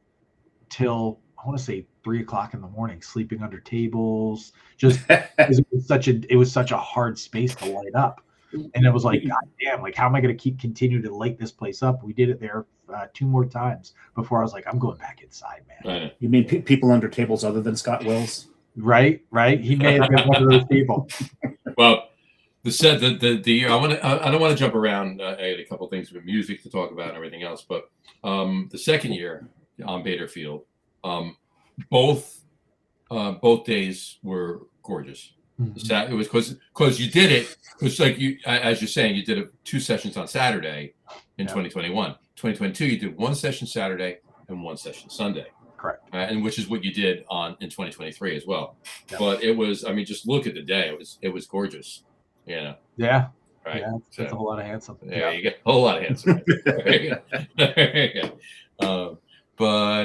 till, I want to say, 3 o'clock in the morning, sleeping under tables, just it was such a hard space to light up. And it was like, God damn, like, how am I going to continue to light this place up? We did it there 2 more times before I was like, I'm going back inside, man. Right. You mean people under tables other than Scott Wills? Right. He may have been one of those people. Well, I don't want to jump around. I had a couple things with music to talk about and everything else, but the second year on Bader Field, both days were gorgeous. It was because you did it. It was like as you're saying, you did 2 sessions on Saturday in 2021. 2022, you did 1 session Saturday and 1 session Sunday. Correct. And which is what you did in 2023 as well. Yeah. But it was, I mean, just look at the day. It was gorgeous. You know. Yeah. Right. Yeah. That's a whole lot of handsome. Yeah. You get a whole lot of handsome. But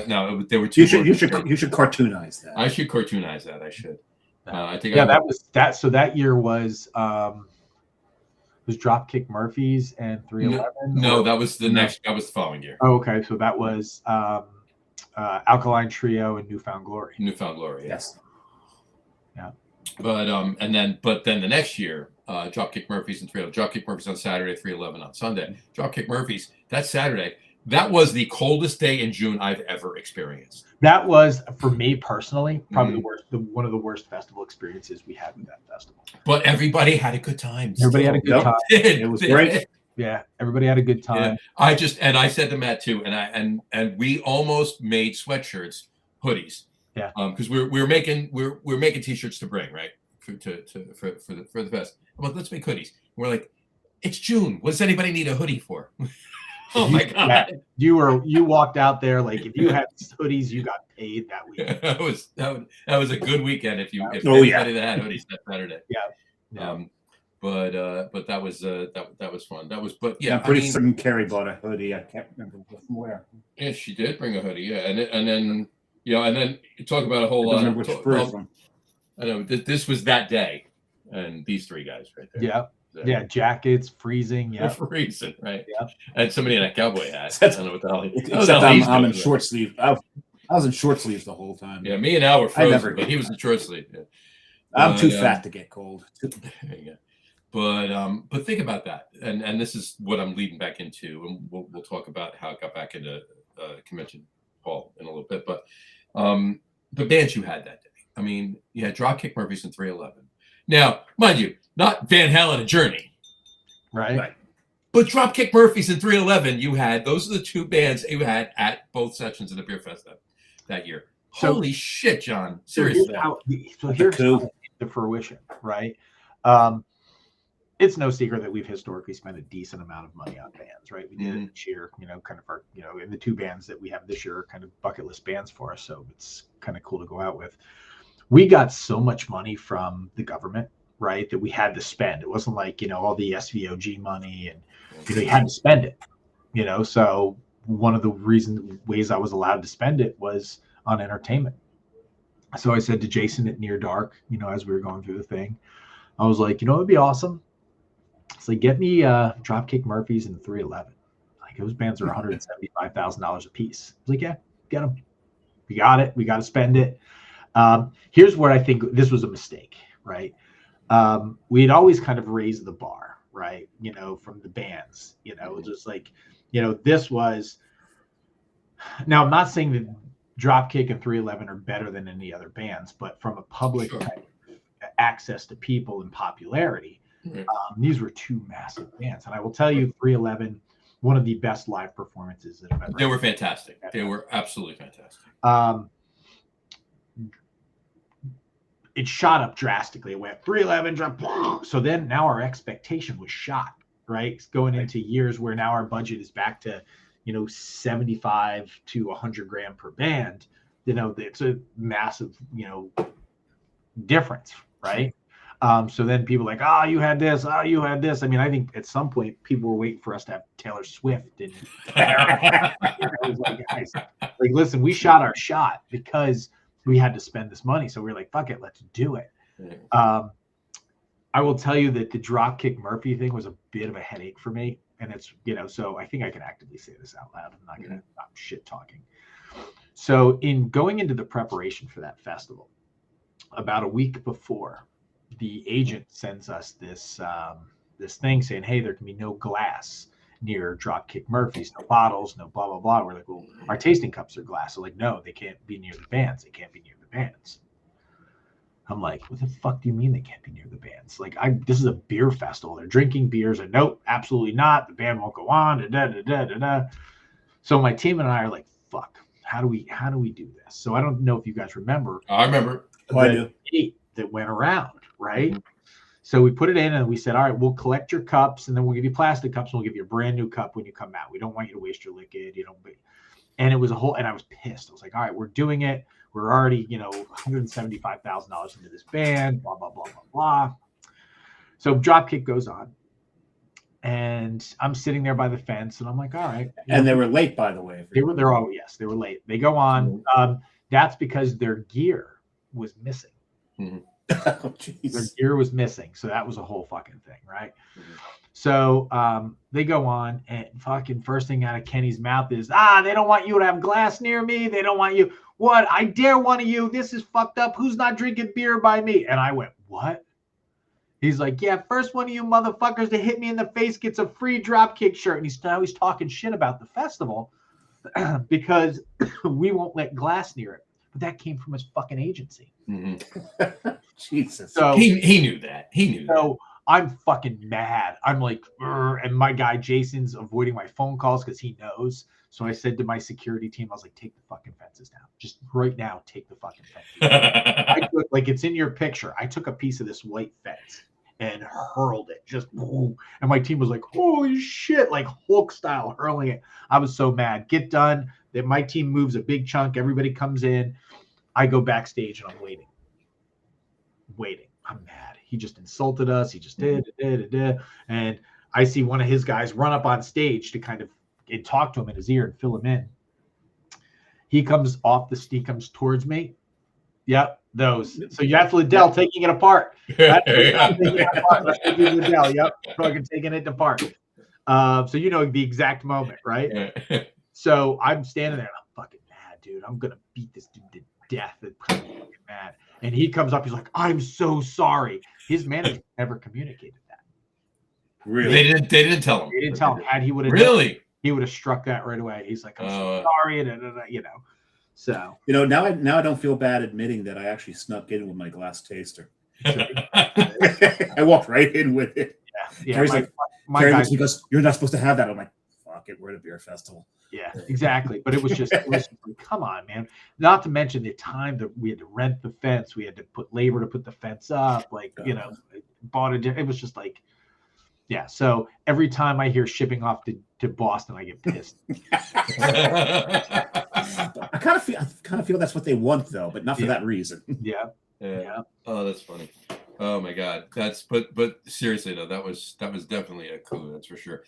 no, there were 2. You should cartoonize that. I should cartoonize that. I should. I think. Yeah, that was that. So that year was Dropkick Murphys and 311. No, that was the next. That was the following year. Oh, okay. So that was Alkaline Trio and Newfound Glory. Newfound Glory. Yes. Yeah. But then the next year, Dropkick Murphys and 311. Dropkick Murphys on Saturday, 311 on Sunday. Dropkick Murphys that Saturday. That was the coldest day in June I've ever experienced. That was, for me personally, probably the worst, one of the worst festival experiences we had with that festival. But everybody had a good time. Everybody had a good time. It was great. Yeah, everybody had a good time. Yeah. I said to Matt too, and we almost made sweatshirts, hoodies. Yeah. Because we're making t-shirts to bring, right, for the fest. I'm like, let's make hoodies. We're like, it's June. What does anybody need a hoodie for? Oh my God! Yeah, you walked out there like, if you had hoodies, you got paid that week. That was a good weekend if anybody that had hoodies that Saturday. Yeah. But that was fun. I'm pretty certain Carrie bought a hoodie. I can't remember from where. Yeah, she did bring a hoodie. Yeah, and then you talk about a whole lot. I know this was that day, and these 3 guys right there. Yeah. Yeah, jackets, freezing. Yeah, freezing, right? Yeah, and somebody in a cowboy hat. I don't know what the hell. Except I'm in short sleeve. I was in short sleeves the whole time. Yeah, me and Al were frozen, but he was in short sleeve. Yeah. I'm too fat to get cold. Yeah. But think about that, and this is what I'm leading back into, and we'll talk about how it got back into convention hall in a little bit. But the bands you had that day. I mean, you had Dropkick Murphys and 311. Now, mind you, not Van Halen and Journey. Right. But Dropkick Murphys and 311, you had, those are the two bands you had at both sections of the Beer Fest that year. So- Holy shit, John. So Seriously. here's how the fruition, right? It's no secret that we've historically spent a decent amount of money on bands, right? We did it this year, kind of our, and the two bands that we have this year are kind of bucket list bands for us. So it's kind of cool to go out with. We got so much money from the government, right, that we had to spend. It wasn't like, all the SVOG money and, you had to spend it, So one of the ways I was allowed to spend it was on entertainment. So I said to Jason at Near Dark, as we were going through the thing, I was like, it'd be awesome. It's like, get me Dropkick Murphys and 311. Like, those bands are $175,000 a piece. I was like, yeah, get them. We got it. We got to spend it. Here's where I think this was a mistake, right? We had always kind of raised the bar, right? From the bands, just like, this was. Now, I'm not saying that Dropkick and 311 are better than any other bands, but from a public kind of access to people and popularity, these were two massive bands. And I will tell you, 311, one of the best live performances that I've ever. They were fantastic. They were absolutely fantastic. It shot up drastically. It went 311, dropped. So then now our expectation was shot, right? Going into years where now our budget is back to, 75 to 100 grand per band. It's a massive, difference, right? So then people are like, you had this, you had this. I mean, I think at some point people were waiting for us to have Taylor Swift and I was like, guys, like, listen, we shot our shot because we had to spend this money. So we were like, fuck it, let's do it. I will tell you that the Dropkick Murphy thing was a bit of a headache for me. And it's, so I think I can actively say this out loud. I'm not going to stop shit talking. So in going into the preparation for that festival, about a week before, the agent sends us this thing saying, hey, there can be no glass near Dropkick Murphys, no bottles, no blah, blah, blah. We're like, well, our tasting cups are glass. So like, no, they can't be near the bands. They can't be near the bands. I'm like, what the fuck do you mean they can't be near the bands? Like, this is a beer festival. They're drinking beers. And nope, absolutely not. The band won't go on. Da, da, da, da, da. So my team and I are like, fuck, how do we do this? So I don't know if you guys remember. I remember. The date that went around, right? So we put it in and we said, all right, we'll collect your cups and then we'll give you plastic cups and we'll give you a brand new cup when you come out. We don't want you to waste your liquid, And it was and I was pissed. I was like, all right, we're doing it. We're already, $175,000 into this band, blah, blah, blah, blah, blah. So Dropkick goes on. And I'm sitting there by the fence and I'm like, all right. And they were late, by the way. They were late. They go on. That's because their gear was missing. Oh, their gear was missing. So that was a whole fucking thing, right? So they go on and fucking first thing out of Kenny's mouth is, they don't want you to have glass near me. They don't want you. What? I dare one of you. This is fucked up. Who's not drinking beer by me? And I went, what? He's like, yeah, first one of you motherfuckers to hit me in the face gets a free Dropkick shirt. And he's now talking shit about the festival because we won't let glass near it. But that came from his fucking agency. Jesus. So he knew that. So I'm fucking mad. I'm like, and my guy Jason's avoiding my phone calls because he knows. So I said to my security team, I was like, take the fucking fences down. Just right now, take the fucking fences down. I took, like, it's in your picture. I took a piece of this white fence and hurled it. Just boom. And my team was like, holy shit, like Hulk style hurling it. I was so mad. Get done. Then my team moves a big chunk. Everybody comes in. I go backstage and I'm waiting. I'm mad. He just insulted us. He just did. And I see one of his guys run up on stage to kind of and talk to him in his ear and fill him in. He comes towards me. Yep, those. So you have Liddell taking it apart. That's Liddell. Yep, fucking taking it apart. So you know the exact moment, right? So I'm standing there and I'm fucking mad, dude. I'm gonna beat this dude to death. I'm fucking mad. And he comes up. He's like, "I'm so sorry." His manager never communicated that. Really? They didn't tell him. They didn't tell him. Had he would have really. He would have struck that right away. He's like, I'm so sorry, So now I don't feel bad admitting that I actually snuck in with my glass taster. I walked right in with it. Yeah. Carrie's My, like, my Carrie guy, looks, he goes, "You're not supposed to have that." I'm like, "Fuck it, we're at a beer festival." yeah, exactly. But it was just like, come on, man. Not to mention the time that we had to rent the fence, we had to put labor to put the fence up. Like, bought it. It was just like, yeah. So every time I hear shipping off to Boston, I get pissed. I kind of feel that's what they want though, but not for that reason. Yeah. Oh, that's funny. Oh my God, but seriously though, that was definitely a coup. That's for sure.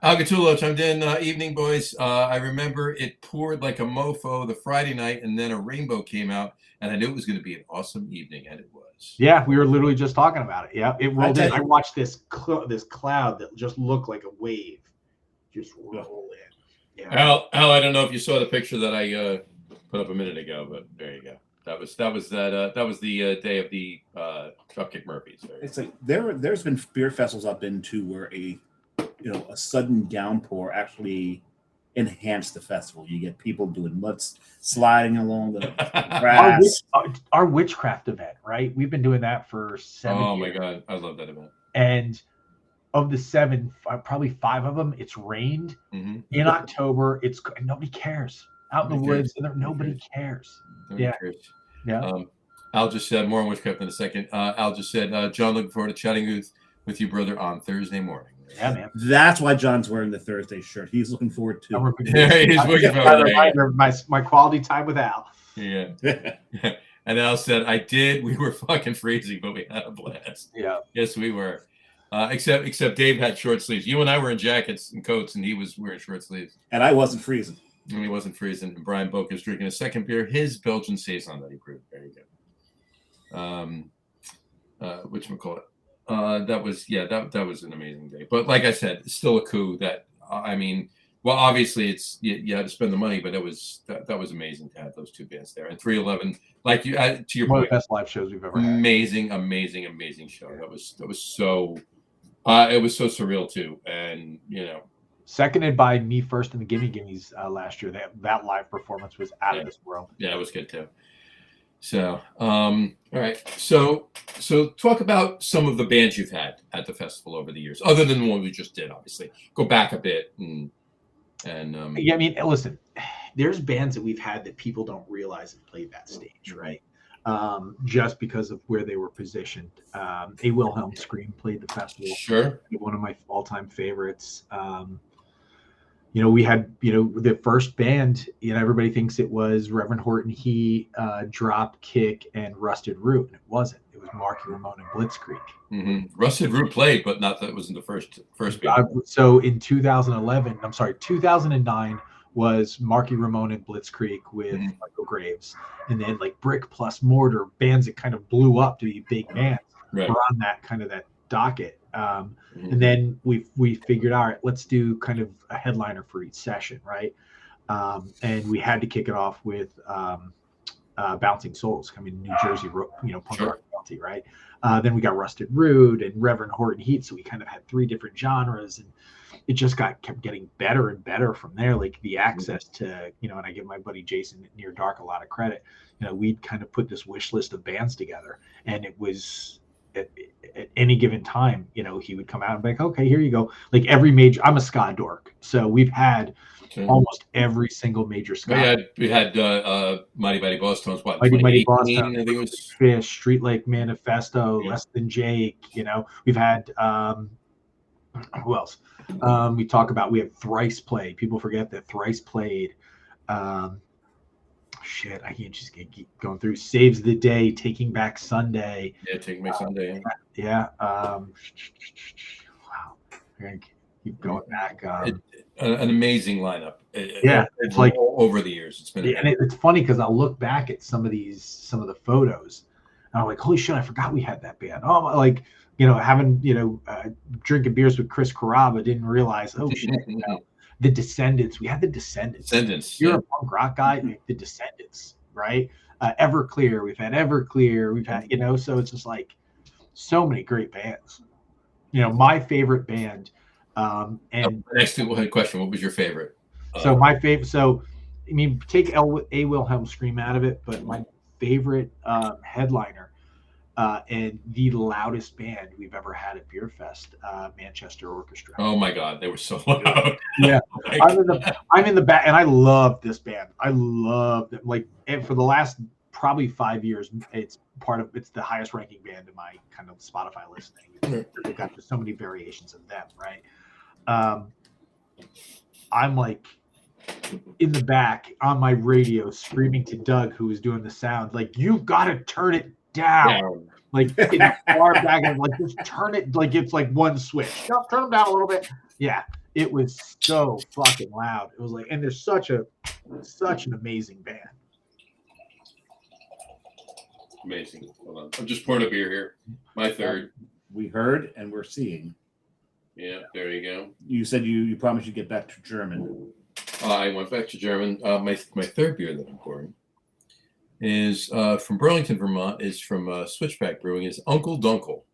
Algatulo chimed in, evening boys. I remember it poured like a mofo the Friday night, and then a rainbow came out, and I knew it was going to be an awesome evening, and it was. Yeah, we were literally just talking about it. Yeah, it rolled in. I watched this cloud that just looked like a wave, just roll in. Yeah. Al, I don't know if you saw the picture that I put up a minute ago, but there you go. That was the day of the Dropkick Murphys. It's like there's been beer festivals I've been to where a sudden downpour actually enhanced the festival. You get people doing sliding along the grass. Our witchcraft event, right? We've been doing that for 7 years. Oh my God, I love that event. And of the 7, probably 5 of them, it's rained in October. And nobody cares out in the woods, and nobody cares. Nobody cares. Yeah. Al just said more on witchcraft in a second. Al just said, John, looking forward to chatting with you, brother, on Thursday morning. Yeah, man. That's why John's wearing the Thursday shirt. He's looking forward to. He's looking forward to my quality time with Al. Yeah. And Al said, we were fucking freezing, but we had a blast. Yeah. Yes, we were. Except Dave had short sleeves. You and I were in jackets and coats, and he was wearing short sleeves. And I wasn't freezing. And he wasn't freezing. And Brian Boak is drinking a second beer, his Belgian Saison that he brewed. Very good. Whatchamacallit? That was an amazing day. But like I said, it's still a coup. Well, obviously you had to spend the money, but that was amazing to have those two bands there. And 311, like to your one point, of the best live shows we've ever had. Amazing show. That was so it was so surreal too, and seconded by Me First and the Gimme Gimmes last year. That live performance was out of this world. Yeah, it was good too. So, all right. So talk about some of the bands you've had at the festival over the years, other than the one we just did. Obviously, go back a bit and yeah. I mean, listen, there's bands that we've had that people don't realize have played that stage, right? Just because of where they were positioned. A Wilhelm Scream played the festival. Sure. One of my all-time favorites. We had, the first band, everybody thinks it was Reverend Horton Heat, Drop Kick, and Rusted Root. And it wasn't. It was Marky Ramone and Blitzkrieg. Mm-hmm. Rusted Root played, but not that wasn't the first band. So in 2009 was Marky Ramone and Blitzkrieg with Michael Graves. And then like Brick plus Mortar, bands that kind of blew up to be big bands were on that docket. And then we figured, all right, let's do kind of a headliner for each session, right? And we had to kick it off with Bouncing Souls, New Jersey, punk rock royalty, right? Then we got Rusted Root and Reverend Horton Heat, so we kind of had 3 different genres, and it just kept getting better and better from there. Like the access to, and I give my buddy Jason at Near Dark a lot of credit. We'd kind of put this wish list of bands together, and it was at any given time, he would come out and be like, okay, here you go. Like every major, I'm a ska dork, so we've had almost every single major ska. We had Mighty Mighty Boss Tones, Mighty Boss Tones, I think it was Fish, Street Lake Manifesto, Less Than Jake. We've had who else? We have Thrice played. People forget that Thrice played. Shit, I can't just keep going through. Saves the Day, Taking Back Sunday. Yeah, Taking Back Sunday. Yeah. Wow. We're gonna keep going back. An amazing lineup. It's like over the years. It's been. And it's funny because I'll look back at some of the photos, and I'm like, holy shit, I forgot we had that band. Oh, like having drinking beers with Chris Carrabba, didn't realize. Oh shit. The Descendants. We had the Descendants. You're a punk rock guy. The Descendants, right? Everclear. We've had Everclear. We've had, so it's just like so many great bands. My favorite band. And next question, what was your favorite? So my favorite. So take A Wilhelm Scream out of it, but my favorite headliner and the loudest band we've ever had at Beer Fest, Manchester Orchestra. Oh my God, they were so loud. Yeah, Oh I'm in the back, and I love this band. I love them. Like, and for the last probably 5 years, it's the highest ranking band in my kind of Spotify listening. They've got so many variations of them, right? I'm like in the back on my radio screaming to Doug, who was doing the sound, like, you've got to turn it down. Like, in the far back, and like, just turn it like it's like one switch. No, turn them down a little bit. Yeah, it was so fucking loud. It was like, and they're such an amazing band. Amazing. Hold on. I'm just pouring a beer here. My third. We heard and we're seeing. Yeah, there you go. You said you promised you'd get back to German. I went back to German. My third beer that I'm pouring is from Burlington, Vermont. Is from Switchback Brewing. Is Uncle Dunkel.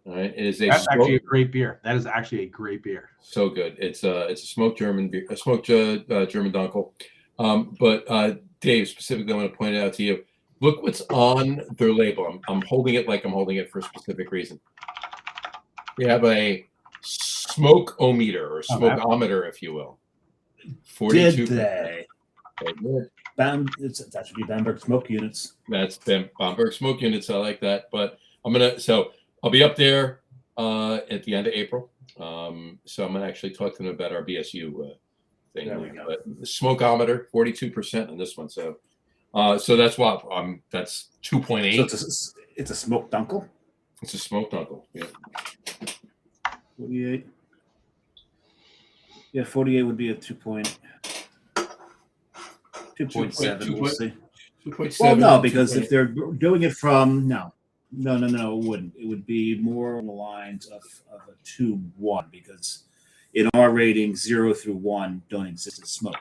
All right, That's actually a great beer. That is actually a great beer. So good. It's a smoked German beer, a smoked German Dunkel. But Dave, specifically, I want to point it out to you. Look what's on their label. I'm holding it like I'm holding it for a specific reason. We have a smoke-o-meter or smoke-ometer, if you will. 42. Did they? That should be Bamberg smoke units. That's Bamberg smoke units. I like that. But I'll be up there at the end of April. So I'm gonna actually talk to them about our BSU thing. There we go. But the smoke-ometer, 42% on this one. So that's what that's 2.8. So it's a smoked dunkel. It's a smoked Dunkel. Yeah. 48. Yeah, 48 would be a 2.7. We'll see. 2.7. Well, no, because if they're doing it from no, it wouldn't. It would be more on the lines of a 2-1 because in our rating, 0 through 1 don't exist as smoke.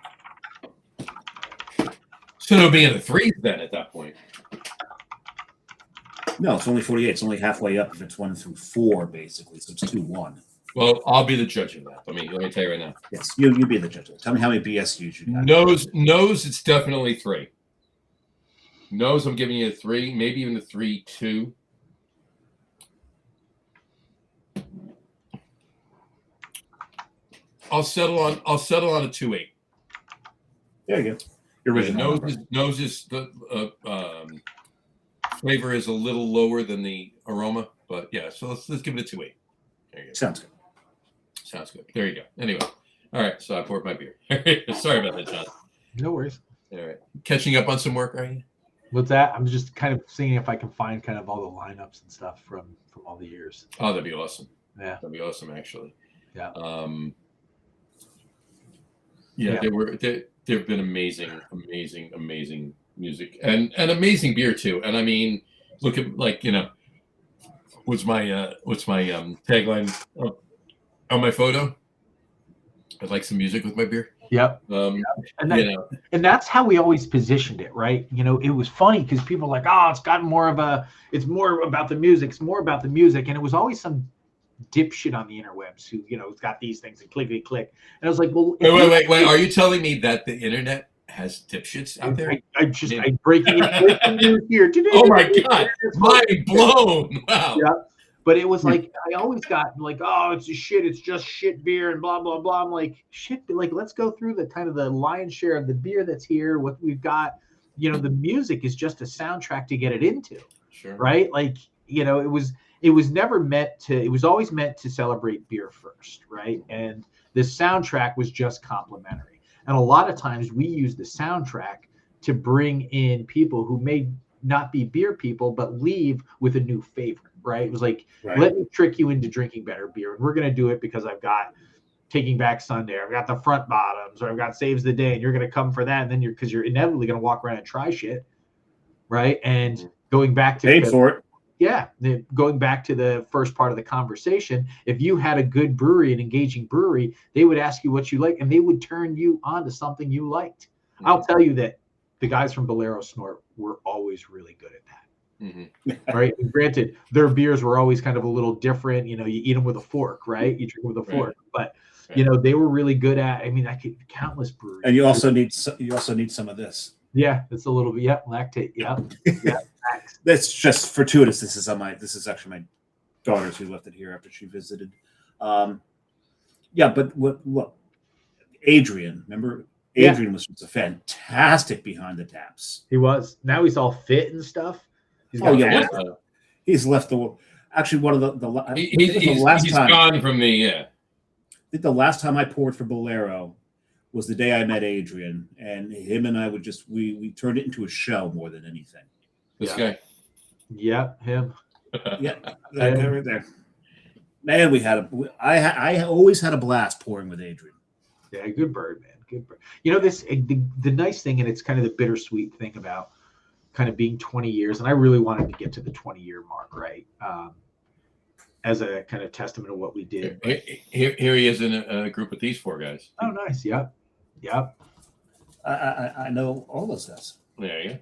So they'll be in the threes then at that point. No, it's only 48. It's only halfway up if it's 1 through 4, basically. So it's 2-1. Well, I'll be the judge of that. Let me tell you right now. Yes, you be the judge. Tell me how many BSUs you got. Nose, it's definitely 3. Nose, I'm giving you a 3, maybe even a 3.2. I'll settle on a 2.8. There you go. Your original Nose is the flavor is a little lower than the aroma, but yeah. So let's give it a 2.8. There you go. Sounds good. Sounds good. There you go. Anyway, all right. So I poured my beer. Sorry about that, John. No worries. All right. Catching up on some work, are you? What's that? I'm just kind of seeing if I can find kind of all the lineups and stuff from all the years. Oh, that'd be awesome. Yeah, that'd be awesome, actually. Yeah. They've been amazing music and amazing beer too. And I mean, look at what's my tagline on my photo? I'd like some music with my beer. Yep. And that's how we always positioned it, right? It was funny because people are like, oh, it's more about the music. It's more about the music. And it was always some dipshit on the interwebs who, it's got these things and clickety click. And I was like, well, wait. Are you telling me that the internet has dipshits out there? I'm breaking news here. Oh my God. Mind blown. Wow. Yeah. But it was like, I always got like, oh, it's just shit beer and blah, blah, blah. I'm like, shit, like, let's go through the kind of the lion's share of the beer that's here, what we've got. The music is just a soundtrack to get it into. Sure. Right? Like, it was always meant to celebrate beer first, right? And the soundtrack was just complimentary. And a lot of times we use the soundtrack to bring in people who may not be beer people, but leave with a new favorite. Right? It was like, Let me trick you into drinking better beer. And we're going to do it because I've got Taking Back Sunday, I've got the Front Bottoms, or I've got Saves the Day, and you're going to come for that. And then because you're inevitably going to walk around and try shit. Right. And going back to paid for it. Yeah. Going back to the first part of the conversation, if you had a good brewery, an engaging brewery, they would ask you what you like and they would turn you on to something you liked. Mm-hmm. I'll tell you that the guys from Bolero Snort were always really good at that. Mm-hmm. Right. And granted, their beers were always kind of a little different. You eat them with a fork, right? You drink them with a fork, but they were really good at. I mean, I could countless breweries. And you also need some of this. Yeah, it's a little bit. Yeah, lactate. Yeah, yeah, That's just fortuitous. This is actually my daughters who left it here after she visited. Yeah, but what Adrian, remember Adrian was just a fantastic behind the taps. He was. Now he's all fit and stuff. He's Oh got yeah, abs. he's left the. Actually, one of He's gone from me. I think the last time I poured for Bolero was the day I met Adrian, and him and I would just we turned it into a show more than anything. This guy. Yeah, him. Yeah, that guy right there. Man, I always had a blast pouring with Adrian. Yeah, good bird, man. Good bird. You know, the nice thing, and it's kind of the bittersweet thing about kind of being 20 years, and I really wanted to get to the 20-year mark, right? As a kind of testament of what we did. Here he is in a group with these 4 guys. Oh, nice. Yep. I know all those guys. There you go.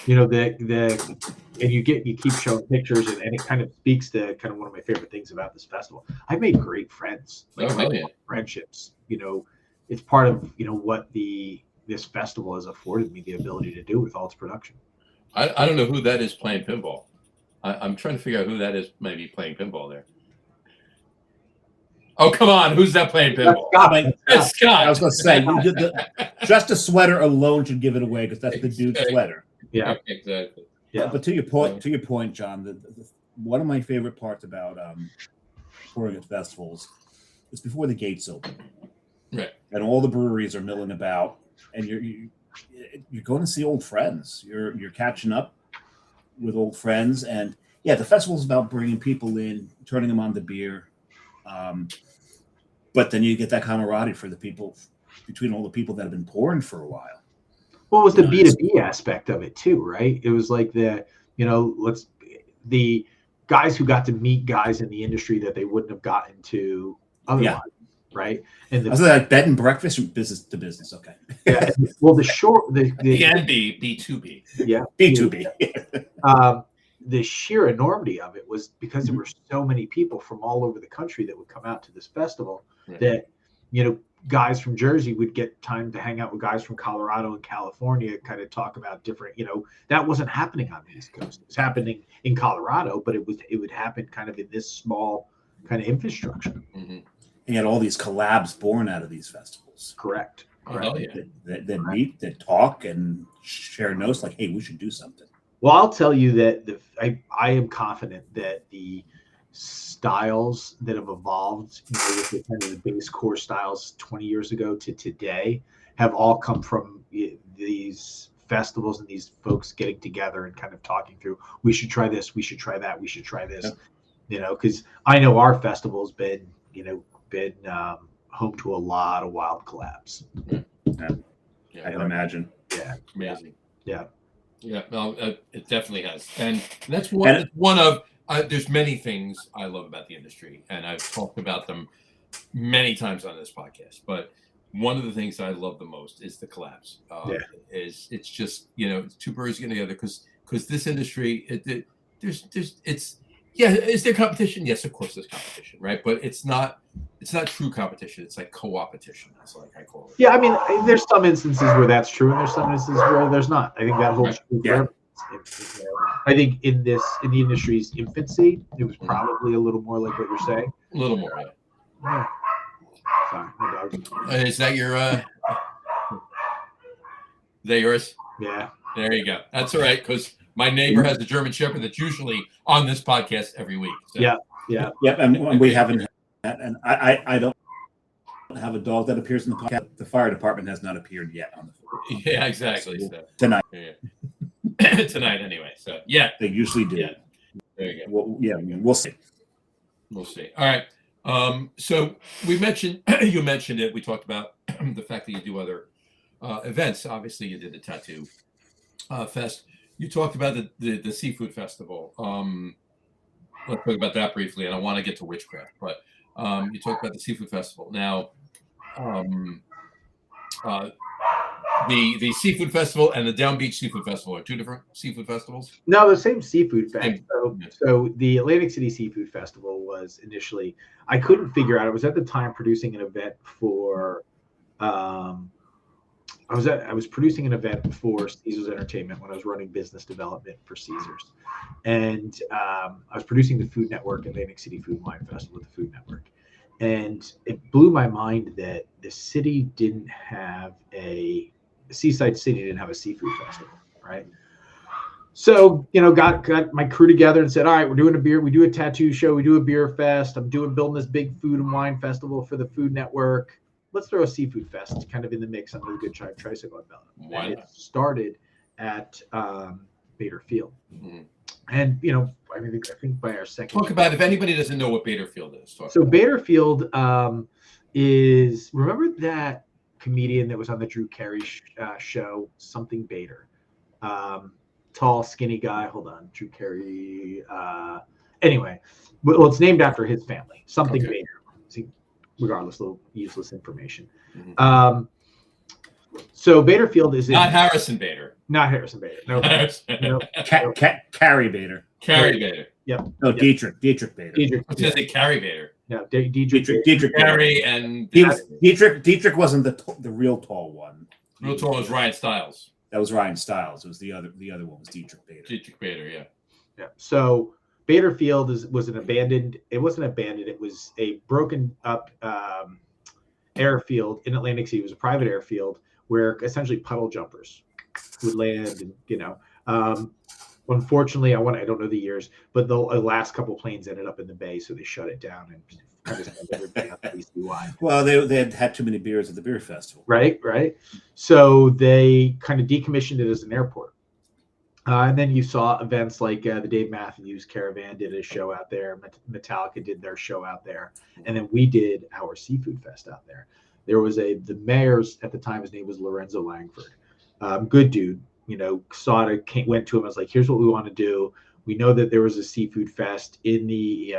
You know, and you keep showing pictures, and it kind of speaks to kind of one of my favorite things about this festival. I've made great friends, friendships. You know, it's part of what this festival has afforded me the ability to do with all its production. I don't know who that is playing pinball. I'm trying to figure out who that is maybe playing pinball there. Oh, come on. Who's that playing pinball? That's Scott. I was going to say, just a sweater alone should give it away because that's the dude's sweater. Yeah, exactly. Yeah, but to your point, John, one of my favorite parts about touring at festivals is before the gates open, right? And all the breweries are milling about, and you're going to see old friends. You're catching up with old friends, and the festival is about bringing people in, turning them on to beer. But then you get that camaraderie for the people between all the people that have been pouring for a while. Well, it was the B2B aspect of it too, right? It was like the guys who got to meet guys in the industry that they wouldn't have gotten to otherwise, right? And I was like bed and breakfast from business to business. Okay. Yeah. Well, the B2B. Yeah. B2B. The sheer enormity of it was because there were so many people from all over the country that would come out to this festival that, guys from Jersey would get time to hang out with guys from Colorado and California, kind of talk about different, that wasn't happening on the East Coast. It was happening in Colorado, but it would happen kind of in this small kind of infrastructure. Mm-hmm. And yet all these collabs born out of these festivals. Correct. Oh, yeah. That meet, that talk and share notes like, hey, we should do something. Well, I'll tell you that I am confident that the styles that have evolved, with the kind of the base core styles 20 years ago to today, have all come from these festivals and these folks getting together and kind of talking through. We should try this. We should try that. We should try this. Because I know our festival's been home to a lot of wild collabs. Yeah, I can imagine. Yeah, amazing. Yeah. Yeah, no, it definitely has, and that's one of. There's many things I love about the industry, and I've talked about them many times on this podcast. But one of the things I love the most is the collabs. It's just it's 2 birds getting together because this industry, is there competition? Yes, of course there's competition, right? But it's not true competition. It's like co-opetition. That's like I call it. Yeah, I mean, there's some instances where that's true, and there's some instances where there's not. I think that holds true for everyone. I think in the industry's infancy, it was probably a little more like what you're saying. A little more, yeah. Sorry, my dog. Is that your? Is that yours? Yeah. There you go. That's all right, because my neighbor has a German Shepherd that's usually on this podcast every week. So. Yeah. And we haven't, and I don't have a dog that appears in the podcast. The fire department has not appeared yet on the. Yeah, exactly. So, tonight. Yeah. Tonight, anyway. So they usually do. Yeah. There you go. Well, we'll see. We'll see. All right. So we mentioned you mentioned it. We talked about the fact that you do other events. Obviously, you did the tattoo fest. You talked about the seafood festival. Let's talk about that briefly, and I want to get to witchcraft. But you talked about the seafood festival. Now, the seafood festival and the Down Beach Seafood Festival are 2 different seafood festivals? No, the same seafood fest. So the Atlantic City Seafood Festival was initially, I couldn't figure out, I was at the time producing an event for I was producing an event for Caesars Entertainment when I was running business development for Caesars, and I was producing the Food Network, Atlantic City Food and Wine Festival with the Food Network, and it blew my mind that the Seaside City didn't have a seafood festival, right? So, got my crew together and said, all right, we're doing a beer. We do a tattoo show. We do a beer fest. I'm building this big food and wine festival for the Food Network. Let's throw a seafood fest kind of in the mix under the Good Time Tricycle umbrella. Why And not? it started at Bader Field. Mhm. And, I think by our second. Talk about, if anybody doesn't know what Bader Field is. So Bader Field is, remember that comedian that was on the Drew Carey show, something Bader? Tall, skinny guy. Hold on, Drew Carey. Anyway, well, it's named after his family. Something Okay. Bader. See, regardless, little useless information. Mhm. So Bader Field is Not Harrison Bader. not Harrison Bader. No, Harrison. no. Carrie Bader. Carrie Bader. Yep. No, Yep. Dietrich Bader. Dietrich. I was going to say Carrie Bader. No, Dietrich. Dietrich Bader. Carrie and Dietrich wasn't the real tall one. real tall was Ryan Stiles. That was Ryan Stiles. It was the other one was Dietrich Bader. Dietrich Bader, yeah. Yeah. So Bader Field was an abandoned. It wasn't abandoned. It was a broken up airfield in Atlantic City. It was a private airfield where essentially puddle jumpers would land, and unfortunately, I don't know the years, but the last couple planes ended up in the bay, so they shut it down and kind of sent everybody out to see why. Well, they had too many beers at the beer festival. Right. So they kind of decommissioned it as an airport. And then you saw events like the Dave Matthews Caravan did a show out there. Metallica did their show out there. And then we did our seafood fest out there. There was the mayor's at the time, his name was Lorenzo Langford. Good dude, saw it, went to him. I was like, here's what we want to do. We know that there was a seafood fest in the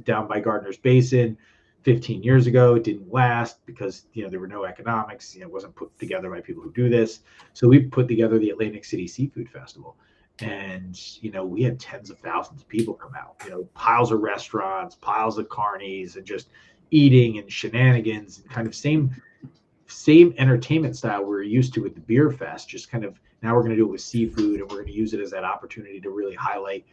down by Gardner's Basin 15 years ago. It didn't last because there were no economics. It wasn't put together by people who do this. So we put together the Atlantic City Seafood Festival, and we had tens of thousands of people come out. Piles of restaurants, piles of carnies, and just eating and shenanigans, and kind of same entertainment style we're used to with the beer fest. Just kind of now we're going to do it with seafood, and we're going to use it as that opportunity to really highlight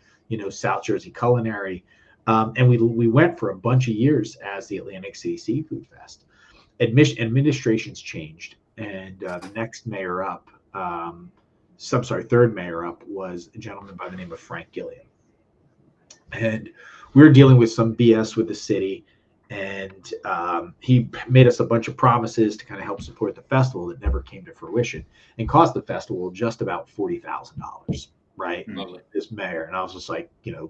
South Jersey culinary. And we went for a bunch of years as the Atlantic City Seafood Fest. Administrations changed, and the next mayor up, third mayor up, was a gentleman by the name of Frank Gilliam. And we were dealing with some BS with the city, and he made us a bunch of promises to kind of help support the festival that never came to fruition, and cost the festival just about $40,000. Right. Lovely. This mayor. And I was just like,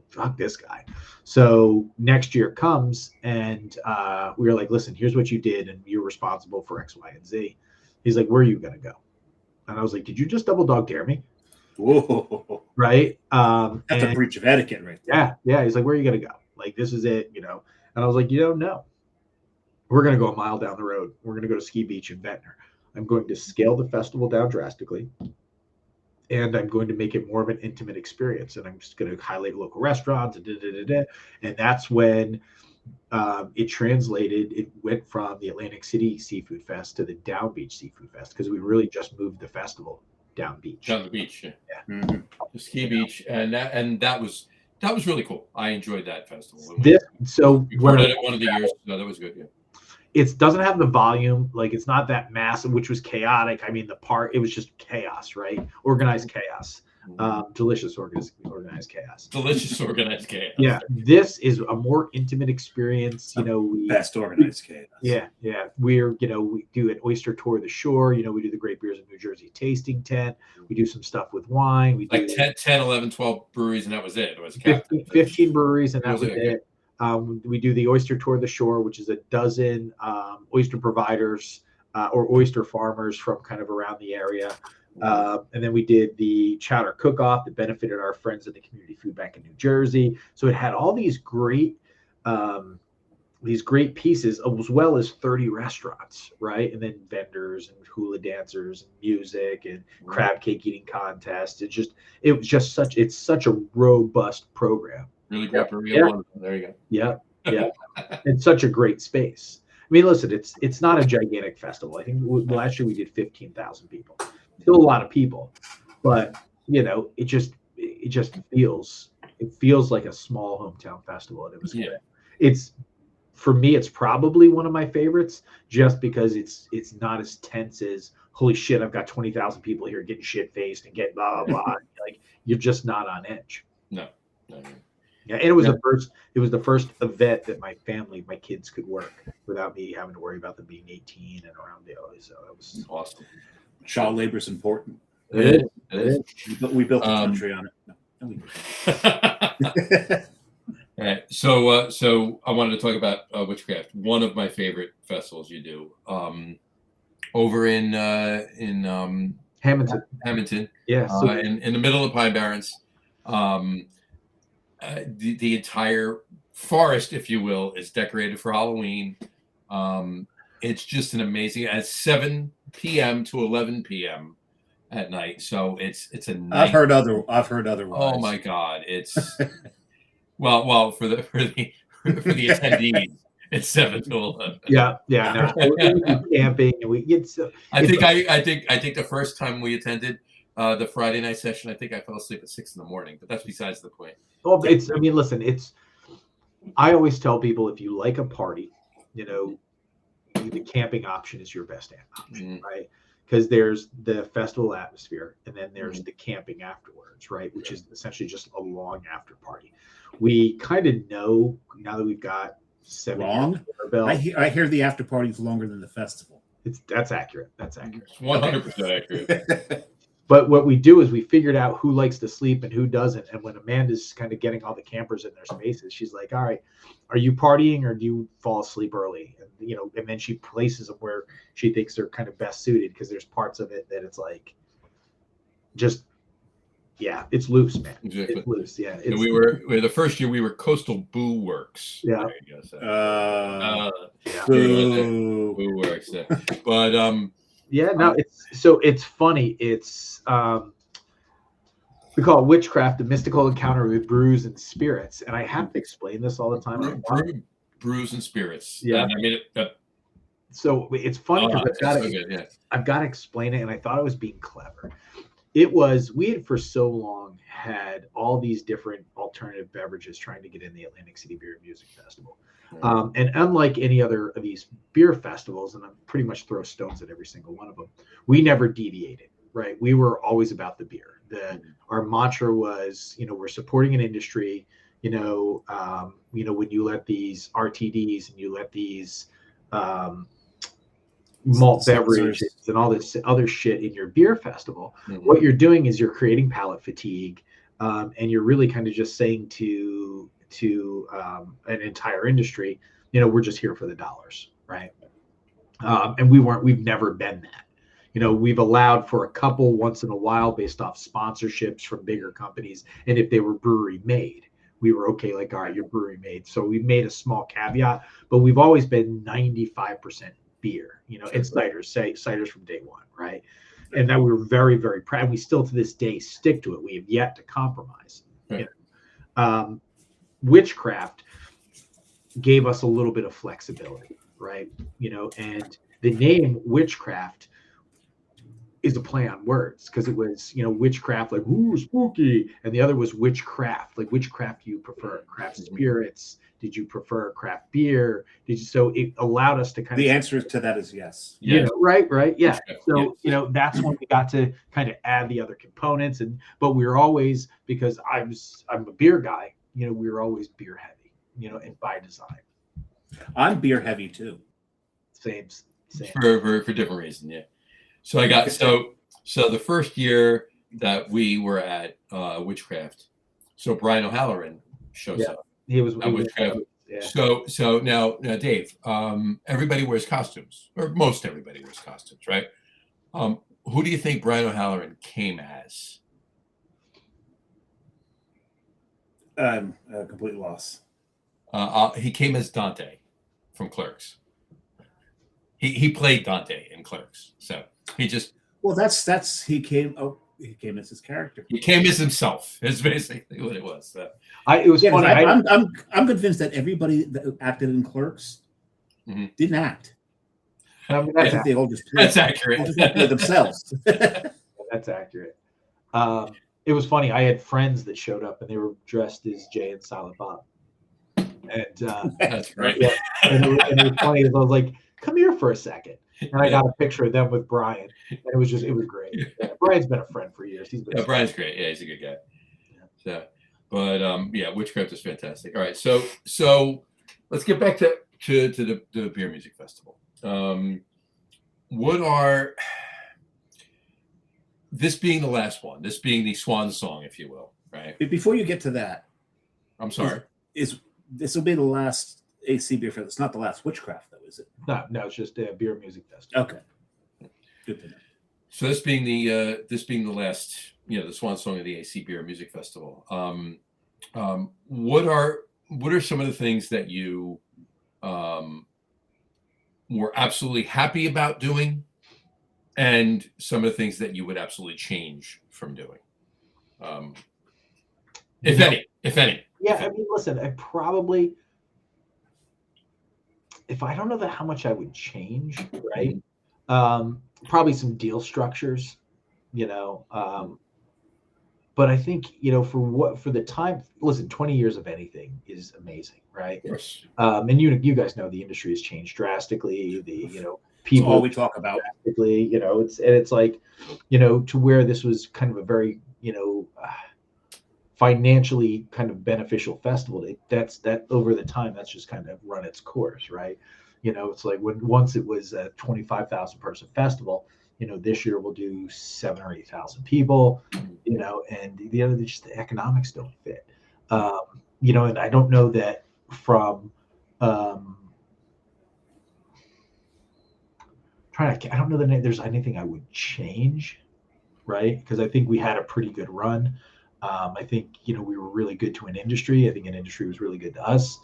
fuck this guy. So next year comes, and we were like, listen, here's what you did, and you're responsible for X, Y, and Z. He's like, where are you going to go? And I was like, did you just double dog dare me? Whoa. Right. That's a breach of etiquette right there. Yeah. He's like, where are you going to go? Like, this is it, And I was like, no. We're going to go a mile down the road. We're going to go to Ski Beach in Ventnor. I'm going to scale the festival down drastically, and I'm going to make it more of an intimate experience. And I'm just going to highlight local restaurants, and that's when it translated. It went from the Atlantic City Seafood Fest to the Down Beach Seafood Fest, because we really just moved the festival down beach. Down the beach, yeah. Mhm. The ski beach, and that was really cool. I enjoyed that festival. We recorded it one of the years. No, that was good. Yeah. It doesn't have the volume, like it's not that massive, which was chaotic. I mean, it was just chaos, right? Organized chaos. Delicious organized chaos. Delicious organized chaos. Yeah, this is a more intimate experience. Best organized chaos. Yeah. We do an oyster tour of the shore. We do the Great Beers of New Jersey tasting tent. We do some stuff with wine. We do like 10, 11, 12 breweries, and that was it. It was 15 breweries, and that was it. it. We do the oyster tour of the shore, which is a dozen oyster providers or oyster farmers from kind of around the area. And then we did the chowder cook-off that benefited our friends at the Community Food Bank in New Jersey. So it had all these great pieces, as well as 30 restaurants, right? And then vendors and hula dancers and music and crab cake eating contests. It's such a robust program. Really great brewery. Yeah. There you go. Yeah. It's such a great space. mean, listen, it's not a gigantic festival. I think last year we did 15,000 people. Still a lot of people, but it just feels like a small hometown festival, and it was good. It's for me, it's probably one of my favorites, just because it's not as tense as holy shit, I've got 20,000 people here getting shit faced and getting blah blah blah. Like you're just not on edge. No. Yeah, and it was the first event that my kids could work without me having to worry about them being 18 and around daily. So it was awesome. Child labor is important. It is. We built the country on it. No, we didn't. All right. So I wanted to talk about Witchcraft, one of my favorite festivals you do. Over in Hamilton. Yeah. In the middle of Pine Barrens. The entire forest, if you will, is decorated for Halloween. It's just an amazing at 7 p.m. to 11 p.m. at night. So it's a night. I've heard otherwise. Oh my God. It's well for the attendees, it's 7 to 11. Yeah. No, we're camping and we get so I think the first time we attended the Friday night session, I think I fell asleep at 6 a.m, but that's besides the point. Well, I always tell people, if you like a party, the camping option is your best option, right? Because there's the festival atmosphere, and then there's the camping afterwards, right? Which is essentially just a long after party. We kind of know now that we've got 7 years under our belt. I hear the after party is longer than the festival. That's accurate. That's accurate. 100% accurate. But what we do is we figured out who likes to sleep and who doesn't. And when Amanda's kind of getting all the campers in their spaces, she's like, all right, are you partying or do you fall asleep early? And, and then she places them where she thinks they're kind of best suited, because there's parts of it that it's like, just, yeah, it's loose, man. Exactly. It's loose. Yeah. We were the first year we were Coastal Boo Works. Yeah. Boo Works. Yeah. But, yeah, no, it's funny. It's we call it Witchcraft, a mystical encounter with brews and spirits. And I have to explain this all the time. Brews and spirits. Yeah. I mean, so it's funny because I've got to explain it, and I thought I was being clever. We had for so long had all these different alternative beverages trying to get in the Atlantic City Beer and Music Festival. And unlike any other of these beer festivals, and I pretty much throw stones at every single one of them, we never deviated, right? We were always about the beer. Our mantra was, we're supporting an industry, when you let these RTDs and you let these malt beverages and all this other shit in your beer festival, what you're doing is you're creating palate fatigue, and you're really kind of just saying to an entire industry, we're just here for the dollars, right? And we've never been that. We've allowed for a couple once in a while based off sponsorships from bigger companies, and if they were brewery made, we were okay, like, all right, you're brewery made. So we made a small caveat, but we've always been 95% beer, and ciders from day one, right? And that we were very, very proud. We still to this day stick to it. We have yet to compromise. Right. Witchcraft gave us a little bit of flexibility, right? And the name Witchcraft is a play on words, because it was, witchcraft, like, ooh, spooky, and the other was witchcraft, like, which craft do you prefer? Craft spirits? Did you prefer craft beer? So it allowed us to kind the answer to that is yes. Right, yeah. So that's when we got to kind of add the other components, but we were always, because I'm a beer guy, we were always beer heavy, and by design. I'm beer heavy too. Same. For different reasons, yeah. So I got so the first year that we were at Witchcraft, so Brian O'Halloran shows up. He was Witchcraft. Yeah. So now Dave, everybody wears costumes, or most everybody wears costumes, right? Who do you think Brian O'Halloran came as? A complete loss. He came as Dante from Clerks. He played Dante in Clerks, so he just. Well, that's he came as his character. He came as himself. Is basically what it was. So. It was funny. I'm convinced that everybody that acted in Clerks didn't act. I mean, I think they all just played. That's accurate. They just all played themselves. That's accurate. It was funny. I had friends that showed up and they were dressed as Jay and Silent Bob. And That's great. yeah, and it was funny. I was like, "Come here for a second." And I got a picture of them with Brian, and it was great. Yeah, Brian's been a friend for years. Brian's great. Yeah, he's a good guy. So, but yeah, Witchcraft is fantastic. All right, so let's get back to the beer music festival. What are this being the last one? This being the swan song, if you will, right? Before you get to that, I'm sorry. This will be the last AC Beer Fest? It's not the last Witchcraft, though, is it? No, it's just a beer music festival. Okay, good to know. So this being the last, the swan song of the AC Beer Music Festival. What are some of the things that you were absolutely happy about doing, and some of the things that you would absolutely change from doing, if any? Yeah, I mean, listen, I probably, if I don't know how much I would change, right? Probably some deal structures, but I think, for the time, listen, 20 years of anything is amazing, right? Yes. And you guys know the industry has changed drastically. People, That's all we talk about. drastically, it's like, to where this was kind of a very, financially kind of beneficial festival. That over the time, that's just kind of run its course, right? It's like once it was a 25,000 person festival, this year we'll do 7,000 or 8,000 people, and the economics don't fit. And I don't know that from I don't know that there's anything I would change, right? Because I think we had a pretty good run. I think, we were really good to an industry. I think an industry was really good to us.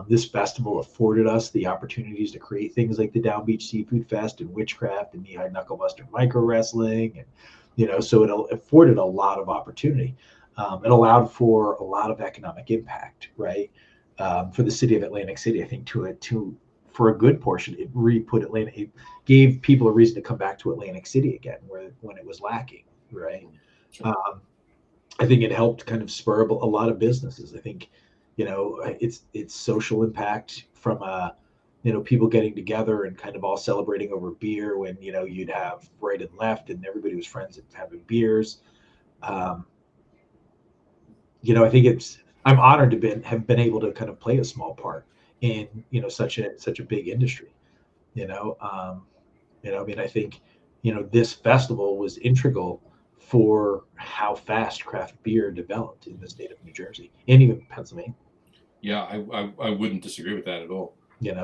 This festival afforded us the opportunities to create things like the Down Beach Seafood Fest and Witchcraft and Knee-High Knucklebuster Micro Wrestling. And, so it afforded a lot of opportunity. It allowed for a lot of economic impact, right? For the city of Atlantic City, I think for a good portion, it gave people a reason to come back to Atlantic City again, when it was lacking, right? I think it helped kind of spur a lot of businesses. I think, it's social impact from people getting together and kind of all celebrating over beer when, you'd have right and left and everybody was friends and having beers. I think I'm honored to have been able to kind of play a small part in, such a big industry, I think, this festival was integral for how fast craft beer developed in the state of New Jersey and even Pennsylvania. Yeah, I wouldn't disagree with that at all.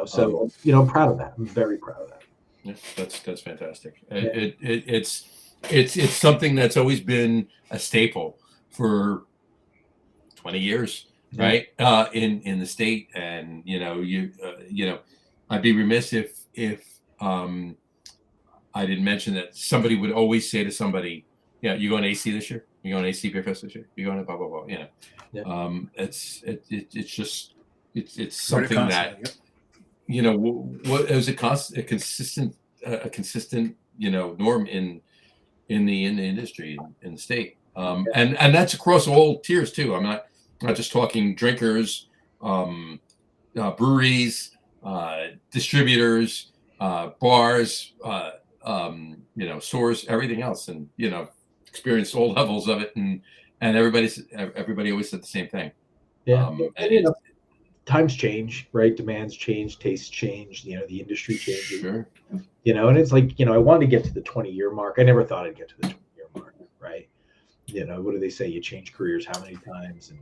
So I'm proud of that. I'm very proud of that. Yeah, that's fantastic. Yeah. It's something that's always been a staple for 20 years, right? In the state, and I'd be remiss if I didn't mention that somebody would always say to somebody, you going to AC this year? You going to AC Beer Fest this year? You going to blah blah blah? It's something that what is a consistent norm in the industry in the state, and that's across all tiers too. I'm not just talking drinkers, breweries, distributors, bars, stores, everything else, and experienced all levels of it, and everybody always said the same thing. Times change, right? Demands change, tastes change, the industry changes. Sure. And it's like, I wanted to get to the 20-year mark. I never thought I'd get to the 20-year mark, right? What do they say? You change careers how many times? And,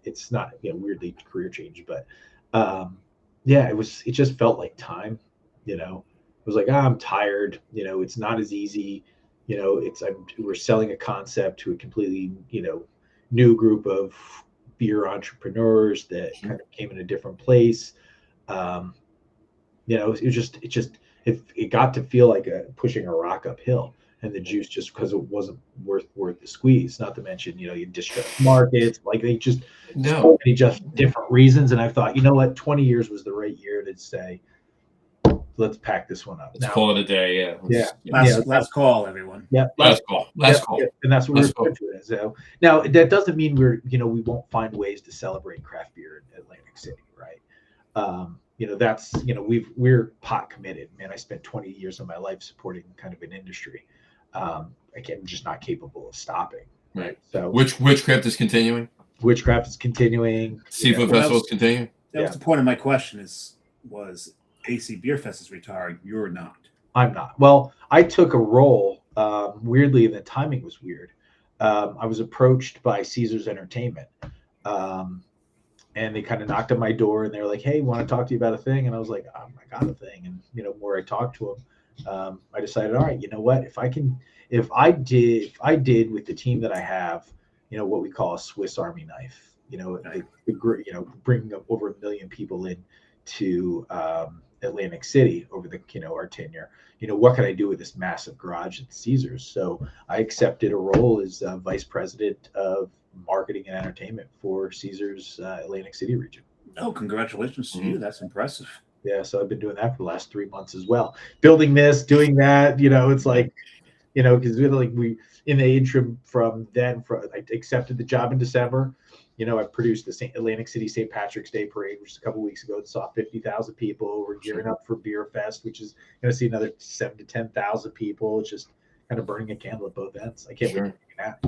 it's not, weirdly career change, but it just felt like time, it was like, I'm tired, it's not as easy, we're selling a concept to a completely, new group of beer entrepreneurs that kind of came in a different place. It got to feel like pushing a rock uphill, and the juice, just because it wasn't worth the squeeze. Not to mention, you distress markets, like they just so many just different reasons. And I thought, 20 years was the right year to is say, let's pack this one up. Let's call it a day. Yeah. Last call, everyone. Yeah. Last call. And that's what we're referring to it as. So now that doesn't mean we won't find ways to celebrate craft beer in Atlantic City, right? That's we're pot committed, man. I spent 20 years of my life supporting kind of an industry. I'm just not capable of stopping. Right. So Witchcraft is continuing. Witchcraft is continuing. Seafood Festival is continuing. That was the point of my question. Was AC Beer Fest is retiring? You're not. I'm not. Well, I took a role. Weirdly, and the timing was weird. I was approached by Caesars Entertainment, and they kind of knocked on my door, and they were like, "Hey, want to talk to you about a thing?" And I was like, "I got a thing." And the more I talked to them, I decided, all right, you know what? If I did with the team that I have, what we call a Swiss Army knife. Bringing up over 1 million people in to Atlantic City over our tenure. What can I do with this massive garage at Caesars? So I accepted a role as vice president of marketing and entertainment for Caesars Atlantic City region. Oh, congratulations to you. That's impressive. Yeah, so I've been doing that for the last 3 months as well. Building this, doing that, it's like, because we in the interim I accepted the job in December. I produced the Atlantic City St. Patrick's Day Parade, which is a couple weeks ago. It saw 50,000 people. We're gearing up for Beer Fest, which is going to see another 7,000 to 10,000 people. It's just kind of burning a candle at both ends. I can't wait to do that.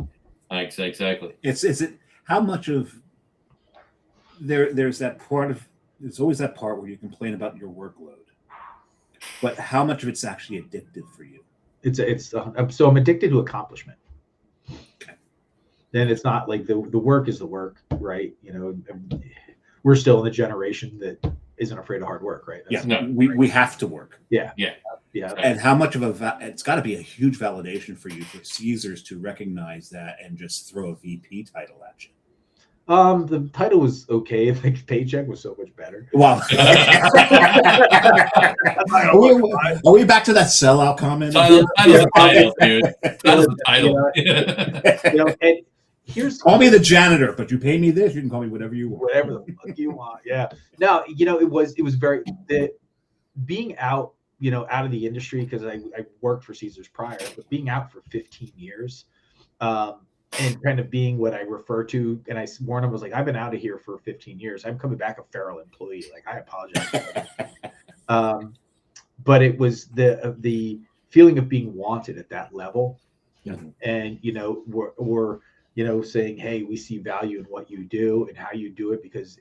Exactly. Is it how much of there's that part of there's always that part where you complain about your workload, but how much of it's actually addictive for you? So I'm addicted to accomplishment. Then it's not like the work is the work, right? We're still in the generation that isn't afraid of hard work, right? We have to work. Yeah. And how much of it's got to be a huge validation for you for Caesars to recognize that and just throw a VP title at you. The title was okay. The paycheck was so much better. Wow. Are we back to that sellout comment? Title's the title, dude. Title's the title. And call me the janitor, but you pay me this. You can call me whatever you want. Whatever the fuck you want. Yeah. No, it was very being out, out of the industry, because I worked for Caesars prior, but being out for 15 years, and kind of being what I refer to, and I warned him, was like, I've been out of here for 15 years. I'm coming back a feral employee. Like, I apologize. But it was the feeling of being wanted at that level, and we're saying, hey, we see value in what you do and how you do it, because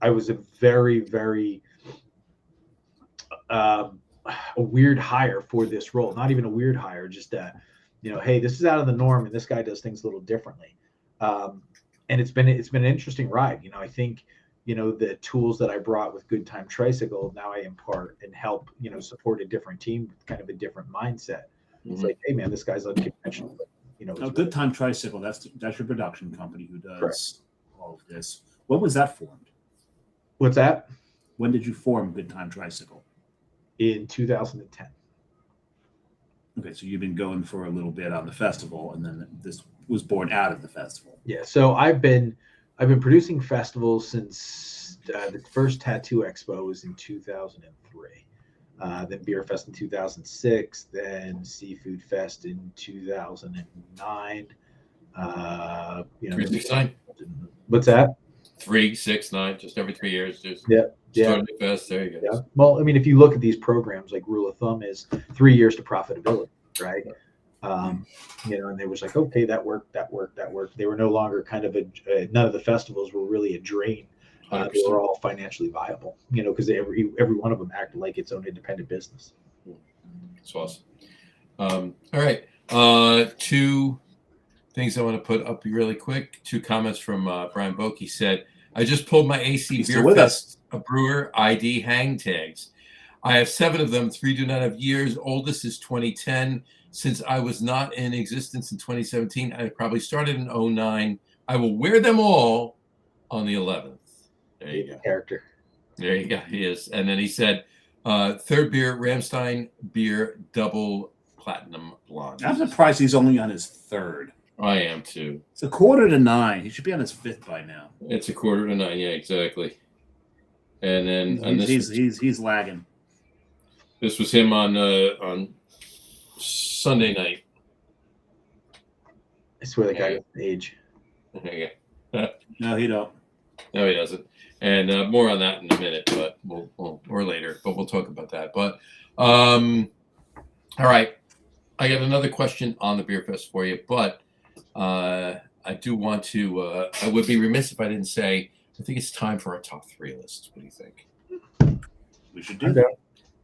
I was a very, very a weird hire for this role. Not even a weird hire, just hey, this is out of the norm, and this guy does things a little differently. And it's been an interesting ride. I think the tools that I brought with Good Time Tricycle, now I impart and help support a different team with kind of a different mindset. It's like, hey man, this guy's unconventional. But, Good Time Tricycle, that's your production company who does all of this. When was that formed? What's that? When did you form Good Time Tricycle? In 2010. Okay, so you've been going for a little bit on the festival, and then this was born out of the festival. Yeah, so I've been producing festivals since the first Tattoo Expo was in 2003. Then Beer Fest in 2006, then Seafood Fest in 2009. 369. What's that? 369, just every 3 years. Just Yeah. Starting fast. There you go. Yeah. Well, I mean, if you look at these programs, like rule of thumb is 3 years to profitability, right? And they was like, okay, that worked. They were no longer kind of none of the festivals were really a drain. They were all financially viable, because every one of them acted like its own independent business. That's awesome. All right. 2 things I want to put up really quick. 2 comments from Brian Boke. He said, I just pulled my AC Beer Fest a brewer ID hang tags. I have 7 of them. 3 do not have years. Oldest is 2010. Since I was not in existence in 2017, I probably started in 2009. I will wear them all on the 11th. There you go. Character. There you go. He is. And then he said, 3rd beer, Ramstein beer, double platinum blonde. I'm surprised he's only on his 3rd. I am too. It's 8:45. He should be on his 5th by now. It's 8:45. Yeah, exactly. And then and he's lagging. This was him on Sunday night. I swear that guy got age. Yeah. No, he don't. No, he doesn't. And more on that in a minute, but or later. But we'll talk about that. But all right, I got another question on the Beer Fest for you, but I do want to. I would be remiss if I didn't say. I think it's time for our top 3 list. What do you think? We should do that.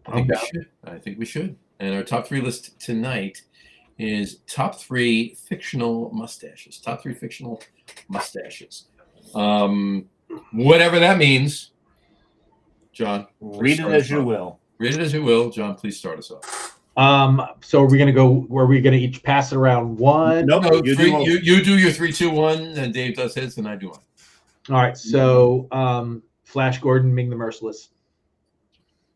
I think we should. And our top 3 list tonight is top 3 fictional mustaches. Top 3 fictional mustaches. Whatever that means. Jon, read it as you will. Read it as you will. Jon, please start us off. So are we gonna go? Are we gonna each pass it around one? No, you do your 3, 2, 1, and Dave does his, and I do one. All right. So Flash Gordon, Ming the Merciless.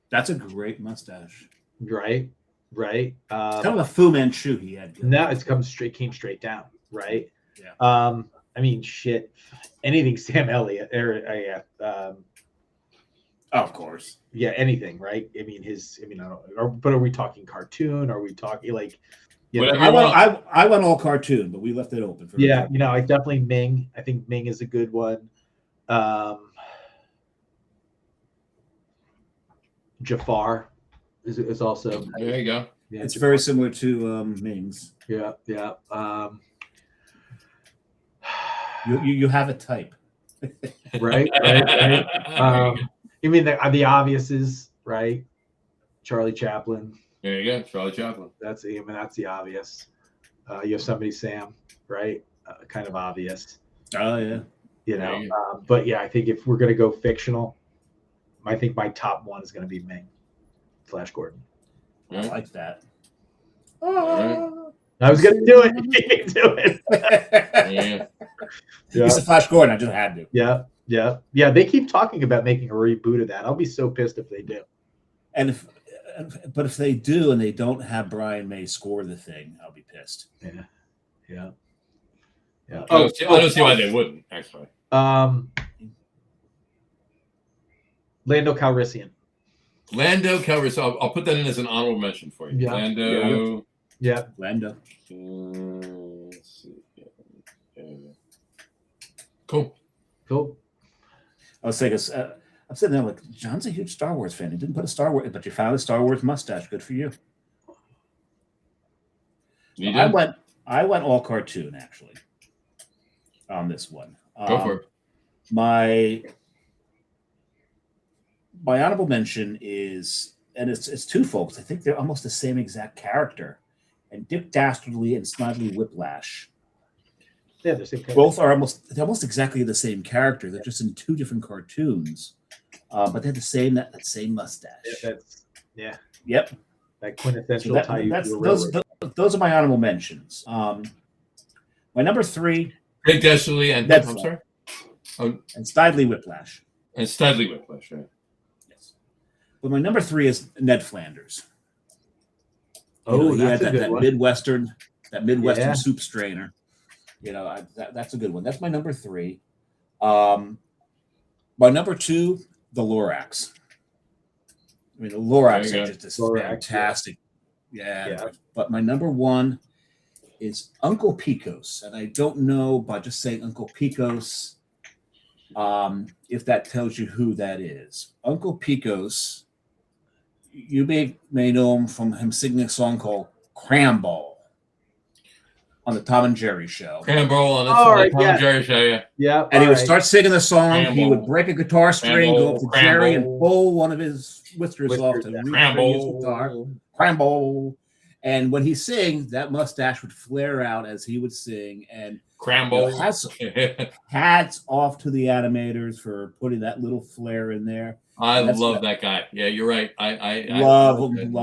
That's a great mustache. Right. Kind of a Fu Manchu he had. No, came straight down. Right. Yeah. I mean, shit. Anything Sam Elliott. Of course. Yeah, anything, right? I mean, but are we talking cartoon? Are we talking like? I went all cartoon, but we left it open for. Yeah, I definitely Ming. I think Ming is a good one. Jafar is also. There you go. Yeah, it's Jafar. very similar to Ming's. Yeah. You have a type. Right. You mean the obvious is right? Charlie Chaplin. There you go, Charlie Chaplin. That's the obvious. Yosemite Sam, right? Kind of obvious. Oh yeah. But yeah, I think if we're gonna go fictional, I think my top one is gonna be Ming, Flash Gordon. I like that. Right. I was gonna do it. You can do it. Yeah. He's a Flash Gordon. I just had to. Yeah. They keep talking about making a reboot of that. I'll be so pissed if they do. And if they do and they don't have Brian May score the thing, I'll be pissed. Yeah. I don't see why they wouldn't, actually. Lando Calrissian. Lando Calrissian. I'll put that in as an honorable mention for you. Yeah. Lando. Yeah. Lando. Let's see. Cool. I was saying, I'm sitting there like, Jon's a huge Star Wars fan. He didn't put a Star Wars, but you found a Star Wars mustache. Good for you. I went all cartoon actually on this one. Go for it. My honorable mention is, and it's two folks. I think they're almost the same exact character, and Dick Dastardly and Snidely Whiplash. Yeah, they're same both are almost exactly the same character. They're just in 2 different cartoons, but they have the same that same mustache. Yep. That quintessential those are my honorable mentions. My number 3, Dick Dastardly and Ned I'm sorry. And Snidely Whiplash. And Snidely Whiplash, right? Yes. But my number 3 is Ned Flanders. He had that Midwestern Yeah. soup strainer. That's a good one. That's my number 3. My number 2, the Lorax. I mean, the Lorax are just fantastic. Yeah. But my number 1 is Uncle Picos. And I don't know by just saying Uncle Picos if that tells you who that is. Uncle Picos, you may know him from him singing a song called Cramball on the Tom and Jerry show. Cramball on the Tom and Jerry show, yeah. And he would start singing the song. Cramball. He would break a guitar string, go up to Jerry and pull one of his whiskers off to re-string his guitar. Cramball. And when he sings, that mustache would flare out as he would sing. And Cramball. Hats off to the animators for putting that little flair in there. I love that guy. Yeah, you're right. I love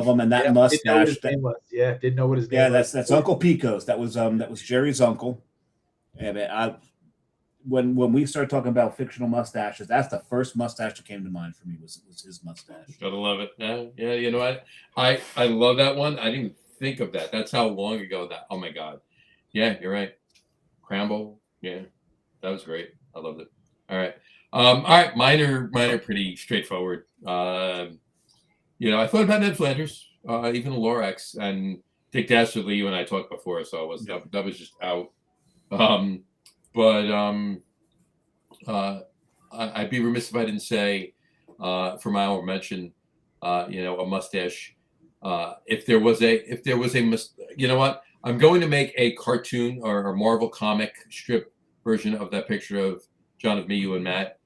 him, and that mustache. Didn't know what his name was. That's Uncle Picos. That was Jerry's uncle. And when we started talking about fictional mustaches, that's the first mustache that came to mind for me was his mustache. Gotta love it. Yeah. You know what? I love that one. I didn't even think of that. That's how long ago that. Oh my God. Yeah, you're right. Cramball. Yeah, that was great. I loved it. All right. All right. Mine are pretty straightforward. You know, I thought about Ned Flanders, even Lorax, and Dick Dastardly. You and I talked before, so that was just out. I'd be remiss if I didn't say, for my honorable mention, you know, a mustache. If there was you know what? I'm going to make a cartoon or a Marvel comic strip version of that picture of John, of me, you, and Matt.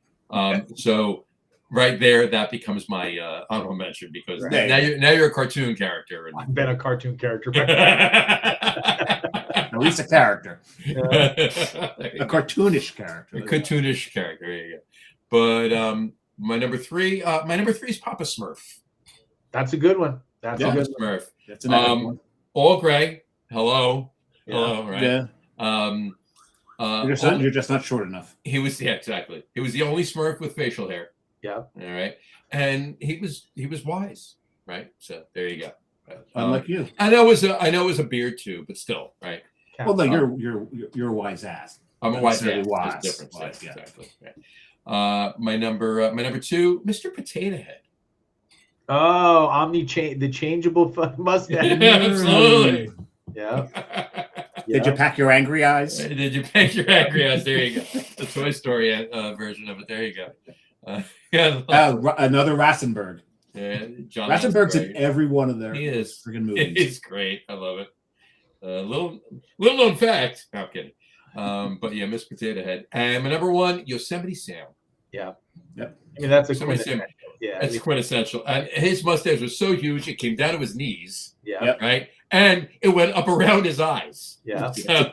So right there, that becomes my honorable mention because now you're a cartoon character. And... I've been a cartoon character. At least a character. A cartoonish character. A cartoonish character. There you go. But my number three is Papa Smurf. That's a good one. That's a good Smurf. That's another one. All gray. Hello. Yeah. Hello. Right. Yeah. You're just not short enough. He was exactly. He was the only Smurf with facial hair. Yeah. All right. And he was wise. Right. So there you go. Unlike you. I know it was a beard too, but still, right. Well, no, you're a wise ass. I'm a wise ass. Wise. Difference. Wise, yeah. Exactly. Right. My number two, Mr. Potato Head. Oh, the changeable mustache. Absolutely. Yeah. Did you pack your angry eyes? Did you pack your angry eyes? There you go. The Toy Story version of it. There you go. Another Ratzenberg. Yeah, John Ratzenberg's in every one of their freaking movies. He's great. I love it. Little known fact. No, I'm kidding. But yeah, Miss Potato Head. And my number one, Yosemite Sam. Yeah. Yep. I mean, that's a Yosemite Sam. Yeah, it's quintessential. And his mustache was so huge it came down to his knees. Yeah. Right. And it went up around his eyes. Yeah. So,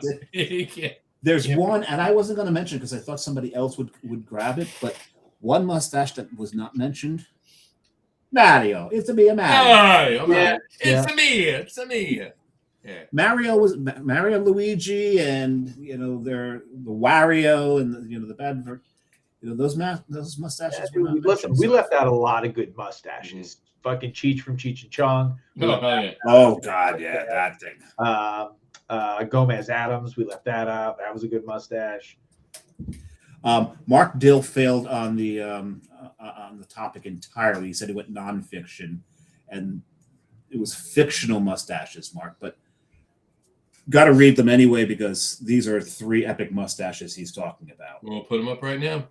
There's one, and I wasn't going to mention because I thought somebody else would grab it, but one mustache that was not mentioned. Mario. It's a me, a Mario. It's a me. Yeah. Mario was Mario, Luigi, and the Wario, and the bad, those mustaches. Yeah, dude, listen, we left out a lot of good mustaches. Mm-hmm. Fucking Cheech from Cheech and Chong. Oh God, yeah, that thing. Gomez Adams, we left that out. That was a good mustache. Mark Dill failed on the topic entirely. He said he went nonfiction, and it was fictional mustaches, Mark. But got to read them anyway because these are three epic mustaches he's talking about. We'll put them up right now.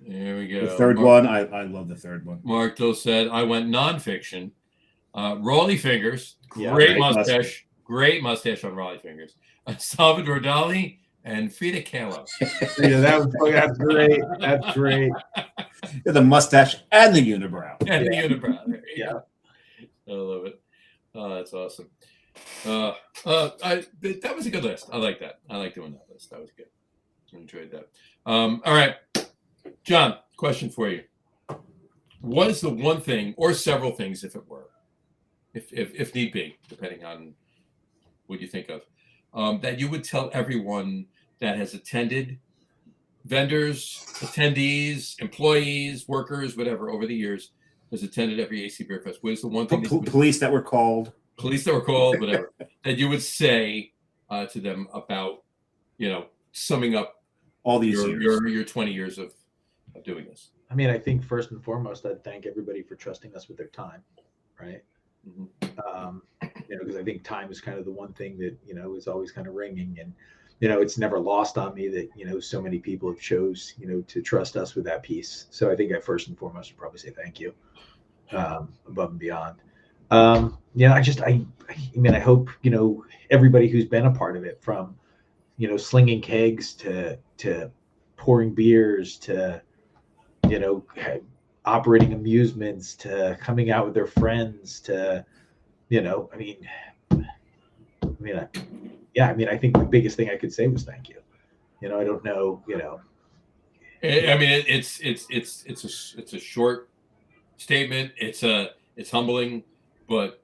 There we go. The third one, I love the third one. Mark Dill said, I went nonfiction. Raleigh Fingers, great mustache. Great mustache on Raleigh Fingers. Salvador Dali and Frida Kahlo. Yeah, that's great. That's great. Yeah, the mustache and the unibrow. And the unibrow. Yeah. I love it. Oh, that's awesome. That was a good list. I like that. I like doing that list. That was good. I enjoyed that. All right. John, question for you. What is the one thing, or several things, if it were, if need be, depending on what you think of, that you would tell everyone that has attended, vendors, attendees, employees, workers, whatever, over the years, has attended every AC Beer Fest? What is the one thing? Police that were called, whatever, that you would say to them about, summing up all these your 20 years of doing this? I mean, I think first and foremost, I'd thank everybody for trusting us with their time, right? Mm-hmm. Because I think time is kind of the one thing that, is always kind of ringing, and, it's never lost on me that, so many people have chose, to trust us with that piece. So I think I first and foremost would probably say thank you, above and beyond. I hope, everybody who's been a part of it, from, slinging kegs to pouring beers to, operating amusements to coming out with their friends to, I think the biggest thing I could say was thank you. I don't know, I mean, it's a short statement. It's humbling, but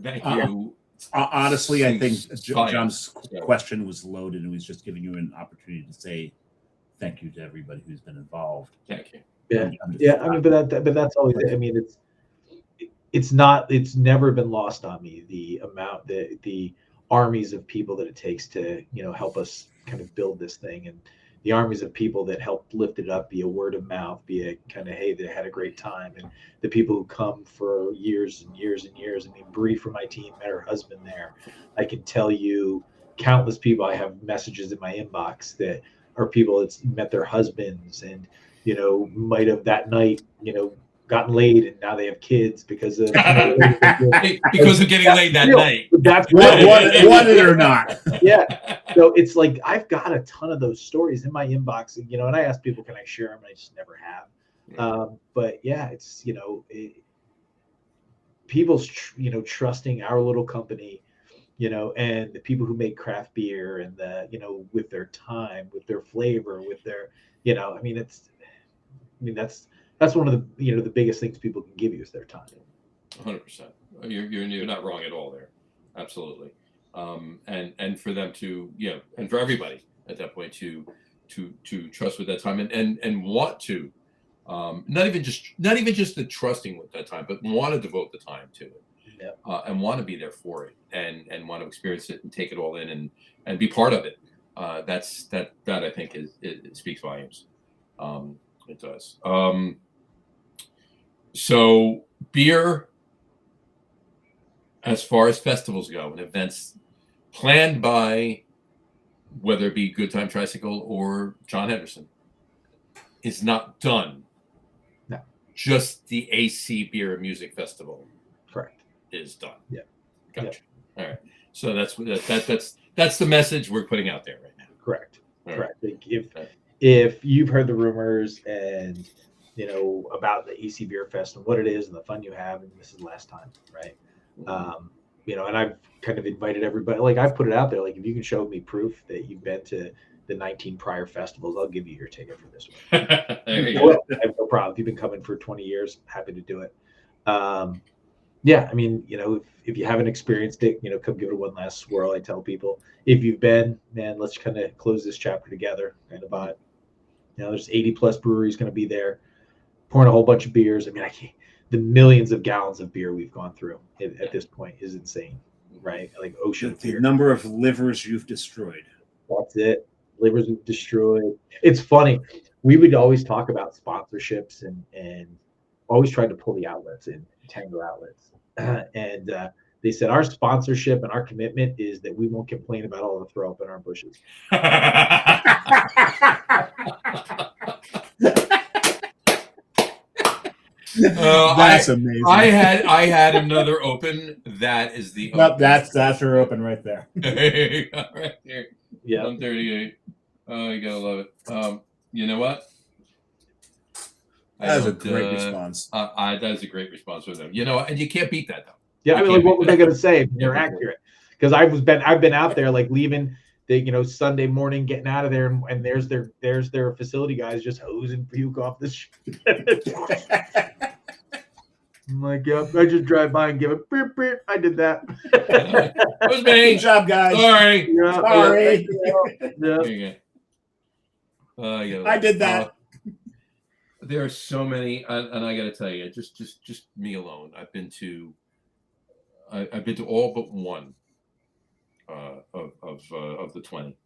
thank you. Honestly, I think John's question was loaded, and was just giving you an opportunity to say thank you to everybody who's been involved. Thank you. But that's always. I mean, it's never been lost on me the amount, the armies of people that it takes to, help us kind of build this thing, and the armies of people that helped lift it up, be a word of mouth, be a kind of, hey, they had a great time, and the people who come for years and years and years. I mean, Bree from my team met her husband there. I can tell you countless people. I have messages in my inbox that are people that's met their husbands, and might have that night, gotten laid, and now they have kids because of because of getting laid that night. That's want it or not. Yeah. So it's like I've got a ton of those stories in my inbox, and and I ask people, can I share them? And I just never have. But yeah, it's people's trusting our little company, and the people who make craft beer, and the with their time, with their flavor, with their that's one of the the biggest things people can give you is their time. 100%. You're not wrong at all there. Absolutely. And for them to and for everybody at that point to trust with that time and want to not even just the trusting with that time, but want to devote the time to it. Yeah. And want to be there for it, and want to experience it and take it all in and be part of it. That I think it speaks volumes. It does. So beer, as far as festivals go and events planned by whether it be Good Time Tricycle or Jon Henderson, is not done. No. Just the AC Beer and Music Festival. Correct. Is done. Yeah. Gotcha. Yeah. All right. So that's the message we're putting out there right now. Correct. All Correct. Right. If you've heard the rumors and about the AC Beer Fest and what it is and the fun you have, and this is the last time, right? And I've kind of invited everybody. Like I've put it out there. Like if you can show me proof that you've been to the 19 prior festivals, I'll give you your ticket for this one. There you go. I have no problem. If you've been coming for 20 years, happy to do it. Yeah, I mean, if you haven't experienced it, come give it one last swirl. I tell people, if you've been, man, let's kind of close this chapter together. And about, there's 80 plus breweries going to be there, pouring a whole bunch of beers. I mean, the millions of gallons of beer we've gone through at this point is insane, right? Like ocean The beer. number of livers you've destroyed. That's it. Livers we've destroyed. It's funny. We would always talk about sponsorships and always tried to pull the outlets in, Tango outlets. And they said our sponsorship and our commitment is that we won't complain about all the throw up in our bushes. That's amazing. I had another open. That is the open. That's her open right there. Right there. Yeah. 138. Oh, you gotta love it. You know what? That was a great response. That is a great response from them. And you can't beat that though. Yeah, I mean, like, what was I going to say? They're accurate because I've been out there, like leaving the Sunday morning, getting out of there, and there's their facility guys just hosing puke off this. I'm like, yep, I just drive by and give it. Beep, beep. I did that. It was me. Good job, guys. Sorry. Yeah, Sorry. Yeah. I did that. There are so many, and I got to tell you, just me alone. I've been to all but one of the 20.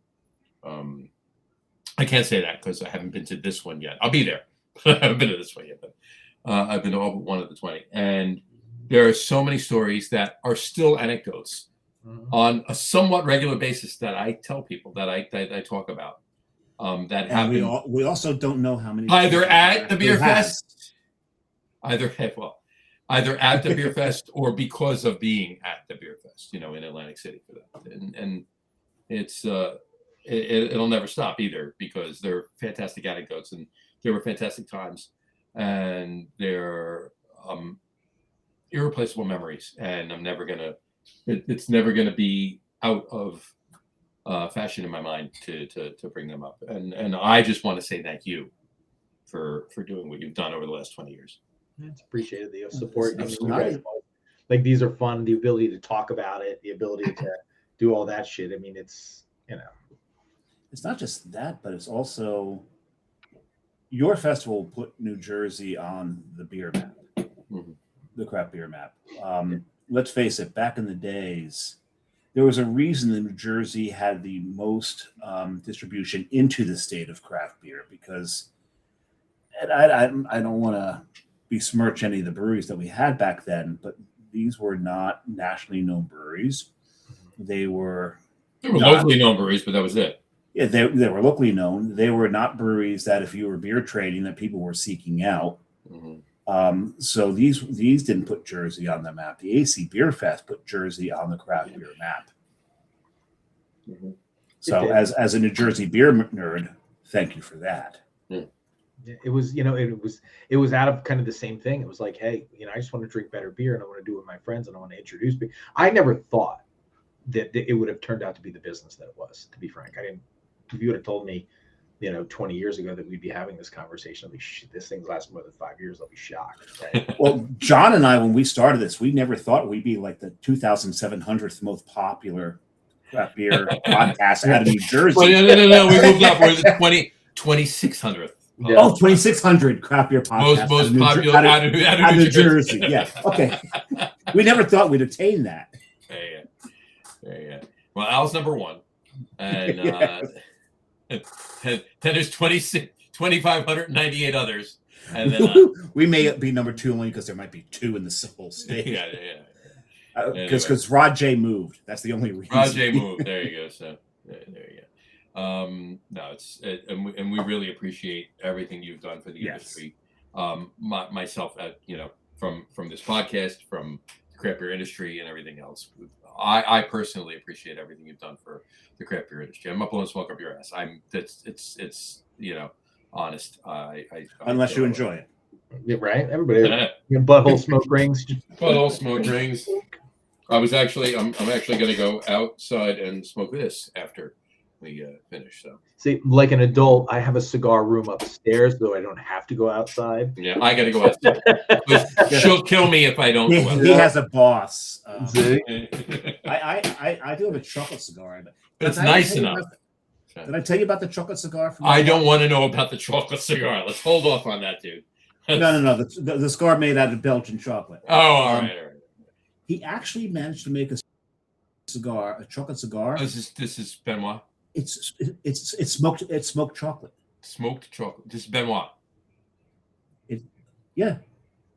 I can't say that because I haven't been to this one yet. I'll be there. I haven't been to this one yet, but I've been to all but one of the 20. And there are so many stories that are still anecdotes on a somewhat regular basis that I tell people, that I talk about. That happen. We also don't know how many. Either at the beer fest, either at the beer fest or because of being at the beer fest, in Atlantic City for that. And it's it'll never stop either, because they're fantastic anecdotes and there were fantastic times and they're irreplaceable memories. And it's never gonna be out of fashion in my mind to bring them up, and I just want to say thank you for doing what you've done over the last 20 years. It's appreciated, the support. Like, these are fun. The ability to talk about it, the ability to do all that shit. I mean, it's it's not just that, but it's also your festival put New Jersey on the beer map, the craft beer map. Let's face it, back in the days, there was a reason that New Jersey had the most distribution into the state of craft beer, because, and I don't want to besmirch any of the breweries that we had back then, but these were not nationally known breweries. They were locally known breweries, but that was it. Yeah, they were locally known. They were not breweries that, if you were beer trading, that people were seeking out. So these didn't put Jersey on the map. The AC Beer Fest put Jersey on the craft beer map. So as a New Jersey beer nerd, thank you for that. It was, it was out of kind of the same thing. It was like, hey, I just want to drink better beer, and I want to do it with my friends, and I want to introduce beer. I never thought that it would have turned out to be the business that it was, to be frank. I didn't. If you would have told me, 20 years ago that we'd be having this conversation, I'd be, this thing's lasted more than 5 years, I'll be shocked. Right? Well, John and I, when we started this, we never thought we'd be like the 2,700th most popular craft beer podcast out of New Jersey. Well, no. We moved up. We're the 2600th. Yeah. Oh, 2,600 craft beer podcast. Most popular out of New Jersey. Yeah. Okay. We never thought we'd attain that. Yeah. Well, Al's number one. And then there's 2,598 others. And then we may be number two only because there might be two in the whole state. Yeah. Because Rod J moved. That's the only reason. Rod J moved. There you go. So there you go. No, and we really appreciate everything you've done for the industry. Myself, from this podcast, from the craft beer industry, and everything else. I personally appreciate everything you've done for the craft beer industry. I'm not blowing smoke up your ass. It's honest. Unless you enjoy it. Yeah, right? Everybody, butthole smoke rings. Butthole smoke rings. I'm actually going to go outside and smoke this after we finish. So see, like an adult, I have a cigar room upstairs, though I don't have to go outside. Yeah, I got to go outside. She'll kill me if I don't go outside. He has a boss. I do have a chocolate cigar. It's nice enough. Did I tell you about the chocolate cigar? I don't want to know about the chocolate cigar. Let's hold off on that, dude. No. The cigar made out of Belgian chocolate. Oh, all right. He actually managed to make a chocolate cigar. Oh, this is Benoit. It's smoked chocolate. Smoked chocolate. This is Benoit. Yeah.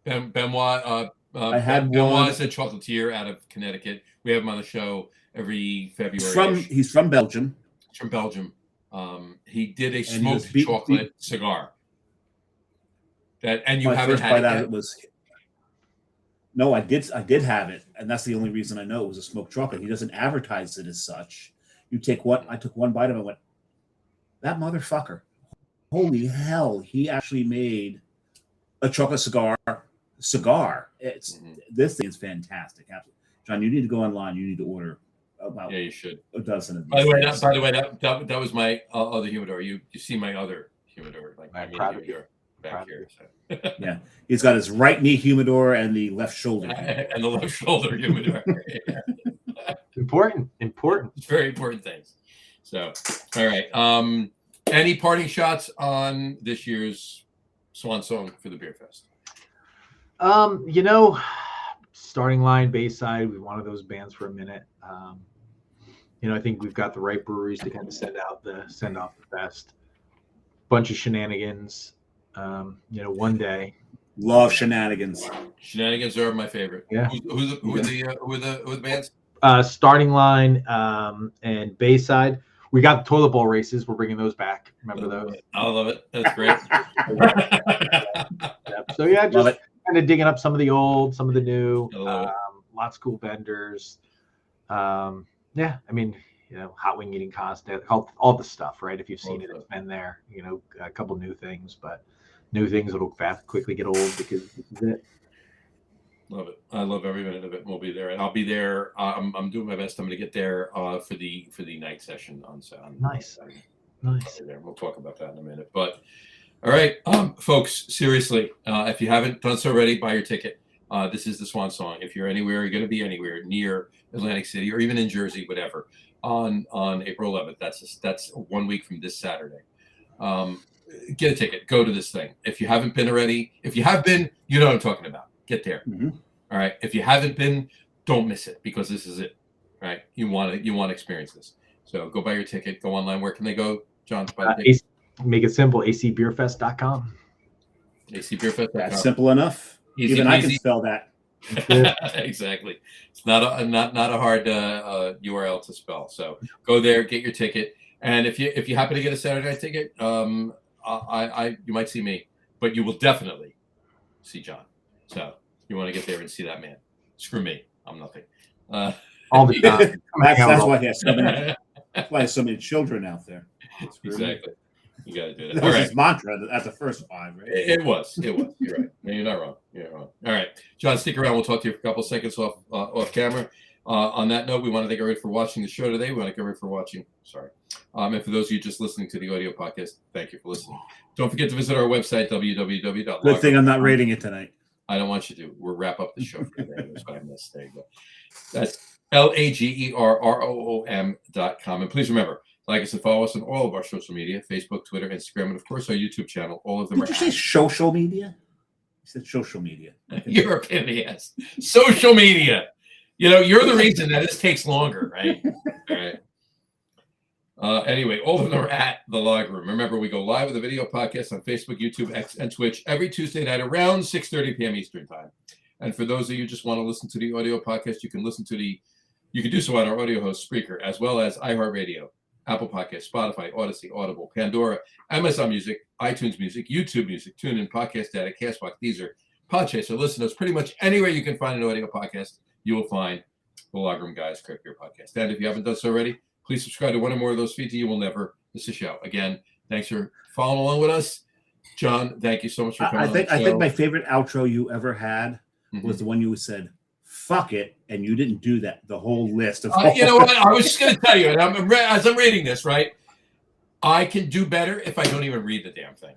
Benoit. I had Benoit is a chocolatier out of Connecticut. We have him on the show every February. He's from Belgium. He's from Belgium. He did a smoked chocolate cigar. And you haven't had it yet? No, I did have it, and that's the only reason I know it was a smoked chocolate. He doesn't advertise it as such. I took one bite of it and went, that motherfucker. Holy hell, he actually made a chocolate cigar. This thing is fantastic. John, you need to go online. You need to order about you should. a dozen of these. By the way, that was my other humidor. You see my other humidor, like my humidor back here. So. Yeah, he's got his right knee humidor and the left shoulder and the left shoulder humidor. Important. It's very important things. So, all right. Any parting shots on this year's swan song for the Beer Fest? Starting line, Bayside, we wanted those bands for a minute. I think we've got the right breweries to kind of send off the fest. Bunch of shenanigans. One day. Love shenanigans. Shenanigans are my favorite. Yeah. Who are the bands? Starting line and Bayside. We got the toilet bowl races. We're bringing those back. Remember those? I love it. That's great. So yeah, just kind of digging up some of the old, some of the new. Lots of cool vendors. Hot wing eating contest, all the stuff, right? If you've seen it, it's been there. A couple new things, but new things that'll quickly get old because this is it. Love it. I love every minute of it. We'll be there, and I'll be there. I'm doing my best. I'm going to get there for the night session on Saturday. Nice. There. We'll talk about that in a minute. But all right, folks. Seriously, if you haven't done so already, buy your ticket. This is the Swan Song. If you're anywhere, you're going to be anywhere near Atlantic City or even in Jersey, whatever. On April 11th. That's 1 week from this Saturday. Get a ticket. Go to this thing. If you haven't been already, if you have been, you know what I'm talking about. Get there. Mm-hmm. All right. If you haven't been, don't miss it because this is it. right? You want to experience this. So go buy your ticket. Go online. Where can they go, John? To buy the ticket? Make it simple. acbeerfest.com. acbeerfest.com. That's simple enough. Easy Even I peasy. can spell that. Exactly. It's not a hard URL to spell. So go there, get your ticket, and if you happen to get a Saturday night ticket, you might see me, but you will definitely see John. So you want to get there and see that man. Screw me, I'm nothing. All the time. That's why he has so many. That's why he has so many children out there. Exactly. You got to do that. That All was right. his mantra at the first 5, right? It was. You're right. No, you're not wrong. All right, John, stick around. We'll talk to you for a couple of seconds off camera. On that note, we want to thank everybody for watching the show today. We want to thank everybody for watching. Sorry. And for those of you just listening to the audio podcast, thank you for listening. Don't forget to visit our website, www. Good thing I'm not rating it tonight. I don't want you to. We'll wrap up the show for today. That's what I missed. There you go. That's LAGERROOM.com. And please remember, like us and follow us on all of our social media, Facebook, Twitter, Instagram, and of course our YouTube channel. All of them Did you say social media? You said social media. You're a pain in the ass. Social media. You're the reason that this takes longer, right? All right. Anyway, all of them are at The Log Room. Remember, we go live with a video podcast on Facebook, YouTube, X, and Twitch every Tuesday night around 6:30 p.m. Eastern Time. And for those of you who just want to listen to the audio podcast, you can do so on our audio host, Spreaker, as well as iHeartRadio, Apple Podcasts, Spotify, Odyssey, Audible, Pandora, Amazon Music, iTunes Music, YouTube Music, TuneIn, Podcast Addict, Castbox, Deezer, Podchaser, Listen Notes. Pretty much anywhere you can find an audio podcast, you will find the Log Room Guys Craft Beer Podcast. And if you haven't done so already, please subscribe to one or more of those feeds and you will never miss a show. Again, thanks for following along with us. John, thank you so much for coming I think my favorite outro you ever had was the one you said, fuck it, and you didn't do that, the whole list of you know what? I was just going to tell you, and as I'm reading this, right, I can do better if I don't even read the damn thing.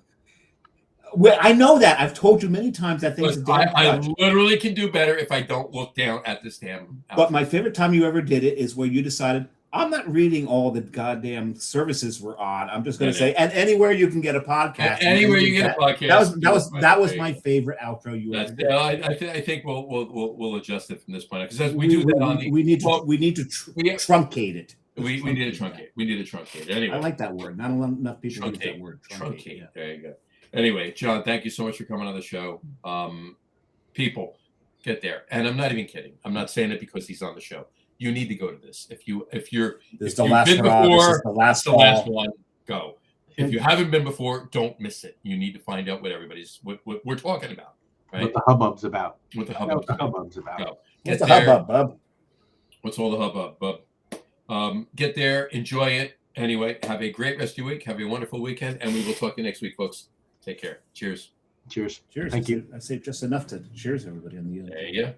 Well, I know that. I've told you many times that thing's a damn I crutch. literally can do better if I don't look down at this damn outfit. But my favorite time you ever did it is where you decided, I'm not reading all the goddamn services we're on. I'm just going to say, and anywhere you can get a podcast. Anywhere you get a podcast. That was my favorite outro you ever did. I think we'll adjust it from this point because we do that on the. We need to truncate it. We need to truncate. We need to truncate. Anyway, I like that word. Not enough people use that word. Truncate. Yeah. There you go. Anyway, John, thank you so much for coming on the show. People, get there, and I'm not even kidding. I'm not saying it because he's on the show. You need to go to this. If you've been before, the last one, go. If you haven't been before, don't miss it. You need to find out what we're talking about, right? What the hubbub's about. What the hubbub's about. Go. What's the hubbub, bub? What's all the hubbub, bub? Get there, enjoy it. Anyway, have a great rest of your week. Have a wonderful weekend, and we will talk to you next week, folks. Take care. Cheers. Cheers. Cheers. Thank you. I saved just enough to cheers everybody on the end. There you go.